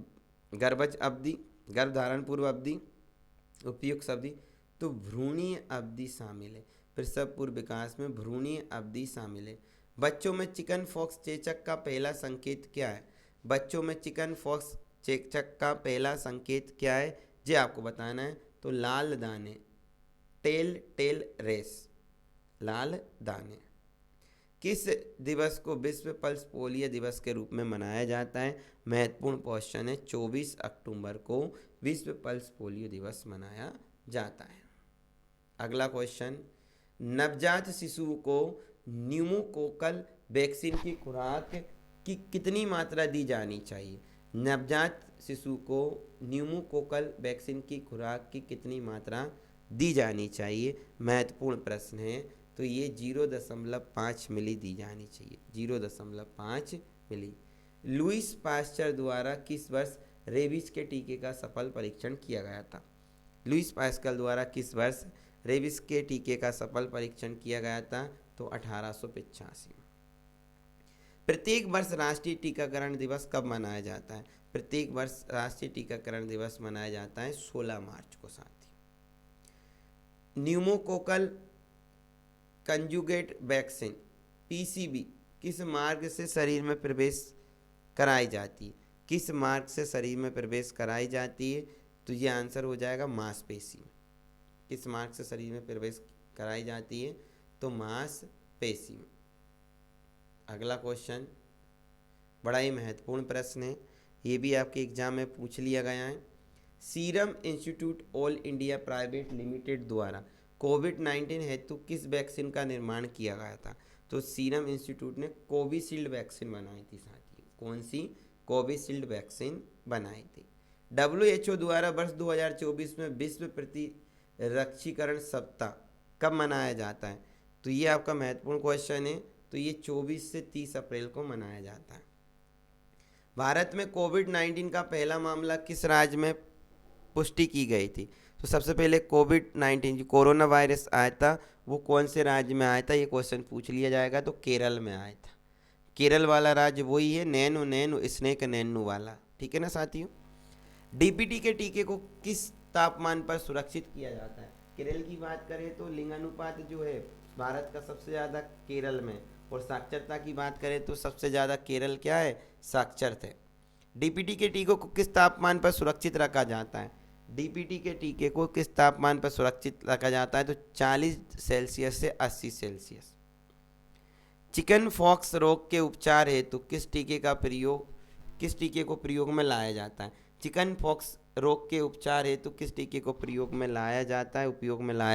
गर्भज अवधि, गर्भधारण पूर्व अवधि, उपयुक्त अवधि, तो भ्रूणीय अवधि शामिल है। प्रसव पूर्व विकास में भ्रूणीय अवधि शामिल है। बच्चों में चिकन पॉक्स चेचक का पहला संकेत क्या है? बच्चों में चिकन पॉक्स चेचक का पहला संकेत क्या है? जी आपको बताना है। तो लाल दाने, टेल रेस, लाल दाने। किस दिवस को विश्व पल्स पोलियो दिवस के रूप में मनाया जाता है? महत्वपूर्ण क्वेश्चन है। 24 अक्टूबर को विश्व पल्स पोलियो दिवस मनाया जाता है। अगला क्वेश्चन, नवजात शिशु को न्यूमोकोकल वैक्सीन की खुराक की कितनी मात्रा दी जानी चाहिए? नवजात शिशु को न्यूमोकोकल वैक्सीन की खुराक की कितनी मात्रा दी जानी चाहिए? महत्वपूर्ण प्रश्न है। तो ये 0.5 मिली दी जानी चाहिए, 0.5 मिली। लुईस पास्चर द्वारा किस वर्ष रेबीज के टीके का सफल परीक्षण किया गया था? लुईस पास्कल द्वारा किस वर्ष रेबीज के टीके का सफल परीक्षण किया गया था? तो 1885। प्रत्येक वर्ष राष्ट्रीय टीकाकरण दिवस कब मनाया जाता है? प्रत्येक वर्ष राष्ट्रीय टीकाकरण दिवस मनाया जाता है 16 मार्च को साथी। न्यूमोकोकल कंजुगेट वैक्सीन पीसीवी किस मार्ग से शरीर में प्रवेश कराई जाती है? किस मार्ग से शरीर में प्रवेश कराई जाती है? तो ये आंसर हो जाएगा मांसपेशी में। किस मार्ग से शरीर में प्रवेश कराई जाती है? तो मांसपेशी में। अगला क्वेश्चन बड़ा ही महत्वपूर्ण प्रश्न है, ये भी आपके एग्जाम में पूछ लिया गया है। Serum institute all India private limited द्वारा कोविड-19 हेतु किस वैक्सीन का निर्माण किया गया था? तो सीरम इंस्टीट्यूट ने कोविशील्ड वैक्सीन बनाई थी साथियों। कौन सी? कोविशील्ड वैक्सीन बनाई थी। WHO द्वारा वर्ष 2024 में विश्व प्रतिरक्षीकरण सप्ताह कब मनाया जाता है? तो ये आपका महत्वपूर्ण क्वेश्चन है। तो ये 24 से 30 अप्रैल को मनाया जाता है। भारत में कोविड-19 का पहला मामला किस राज्य में पुष्टि की गई थी? तो सबसे पहले कोविड-19 जो कोरोना वायरस आया था वो कौन से राज्य में आया था, ये क्वेश्चन पूछ लिया जाएगा। तो केरल में आया था। केरल वाला राज्य वही है, नैनो नैनो स्नेक नैनो वाला, ठीक है ना साथियों। डीपीटी के टीके को किस तापमान पर सुरक्षित किया जाता है? केरल की बात करें तो लिंगानुपात जो है भारत का सबसे ज़्यादा केरल में, और साक्षरता की बात करें तो सबसे ज़्यादा केरल क्या है? साक्षरत है। डीपीटी के टीकों को किस तापमान पर सुरक्षित रखा जाता है? डीपीटी के टीके को किस तापमान पर सुरक्षित रखा जाता है? तो 40 सेल्सियस से 80 सेल्सियस। चिकन पॉक्स रोग के उपचार हेतु किस टीके को प्रयोग में लाया जाता है? चिकन पॉक्स रोग के उपचार हेतु किस टीके को उपयोग में लाया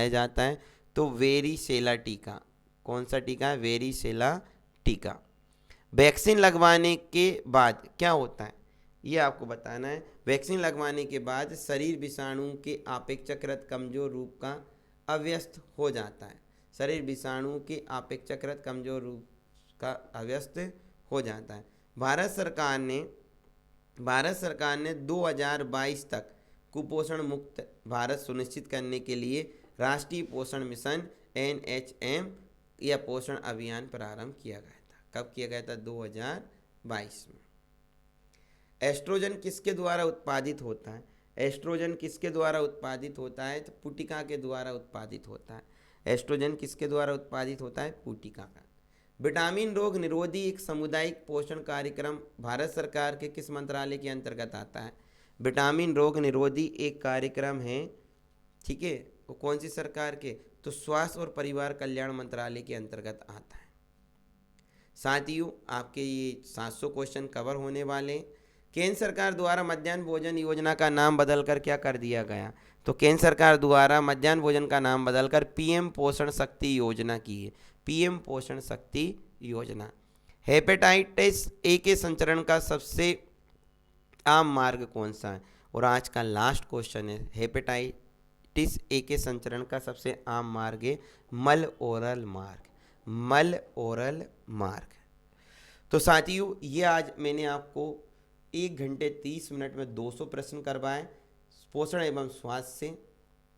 जाता है? तो वेरिसेला टीका। कौन सा टीका है? वेरिसेला टीका। वैक्सीन लगवाने के बाद क्या होता है, ये आपको बताना है। वैक्सीन लगवाने के बाद शरीर विषाणु के अपेक्षाकृत कमजोर रूप का अव्यस्त हो जाता है। शरीर विषाणु के अपेक्षाकृत कमजोर रूप का अव्यस्त हो जाता है। भारत सरकार ने 2022 तक कुपोषण मुक्त भारत सुनिश्चित करने के लिए राष्ट्रीय पोषण मिशन NHM या पोषण अभियान प्रारंभ किया गया था। कब किया गया था? 2022 में। एस्ट्रोजन किसके द्वारा उत्पादित होता है? एस्ट्रोजन किसके द्वारा उत्पादित होता है? तो पुटिका के द्वारा उत्पादित होता है। एस्ट्रोजन किसके द्वारा उत्पादित होता है? पुटिका का। विटामिन रोग निरोधी एक सामुदायिक पोषण कार्यक्रम भारत सरकार के किस मंत्रालय के अंतर्गत आता है? विटामिन रोग निरोधी एक कार्यक्रम है, ठीक है, वो कौन सी सरकार के? तो स्वास्थ्य और परिवार कल्याण मंत्रालय के अंतर्गत आता है। साथियों, आपके ये 700 क्वेश्चन कवर होने वाले हैं। केंद्र सरकार द्वारा मध्याह्न भोजन योजना का नाम बदलकर क्या कर दिया गया? तो केंद्र सरकार द्वारा मध्याह्न भोजन का नाम बदलकर PM पोषण शक्ति योजना की है। PM पोषण शक्ति योजना। हेपेटाइटिस ए के संचरण का सबसे आम मार्ग कौन सा है? और आज का लास्ट क्वेश्चन है, हेपेटाइटिस ए के संचरण का सबसे आम मार्ग है मल ओरल मार्ग। तो साथियों, ये आज मैंने आपको 1 घंटे 30 मिनट में 200 प्रश्न करवाए पोषण एवं स्वास्थ्य से।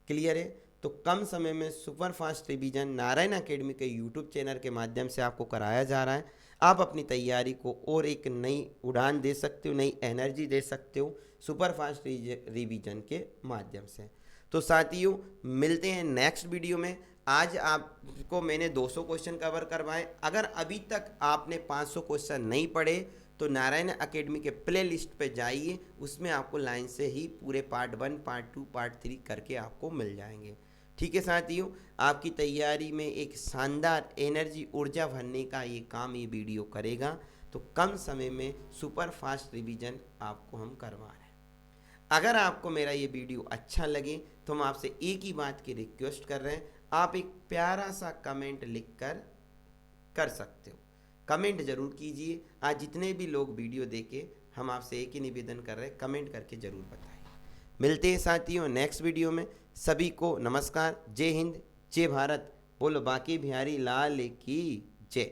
क्लियर है? तो कम समय में super fast revision Narayan academy के यूट्यूब चैनल के माध्यम से आपको कराया जा रहा है। आप अपनी तैयारी को और एक नई उड़ान दे सकते हो, नई एनर्जी दे सकते हो सुपर फास्ट रिवीजन के माध्यम से। तो साथियों, मिलते हैं नेक्स्ट वीडियो में। आज आपको मैंने 200 क्वेश्चन कवर करवाए। अगर अभी तक आपने 500 क्वेश्चन नहीं पढ़े तो नारायण अकेडमी के प्ले लिस्ट पे जाइए, उसमें आपको लाइन से ही पूरे पार्ट 1, पार्ट 2, पार्ट 3 करके आपको मिल जाएंगे। ठीक है साथियों, आपकी तैयारी में एक शानदार एनर्जी ऊर्जा भरने का ये काम ये वीडियो करेगा। तो कम समय में सुपर फास्ट रिवीजन आपको हम करवा रहे हैं। अगर आपको मेरा ये वीडियो अच्छा लगे तो हम आपसे एक ही बात की रिक्वेस्ट कर रहे हैं, आप एक प्यारा सा कमेंट लिख कर सकते हो। कमेंट जरूर कीजिए। आज जितने भी लोग वीडियो देखे, हम आपसे एक ही निवेदन कर रहे हैं, कमेंट करके जरूर बताइए। मिलते हैं साथियों नेक्स्ट वीडियो में। सभी को नमस्कार। जय हिंद, जय भारत। बोलो बांके बिहारी लाल की जय।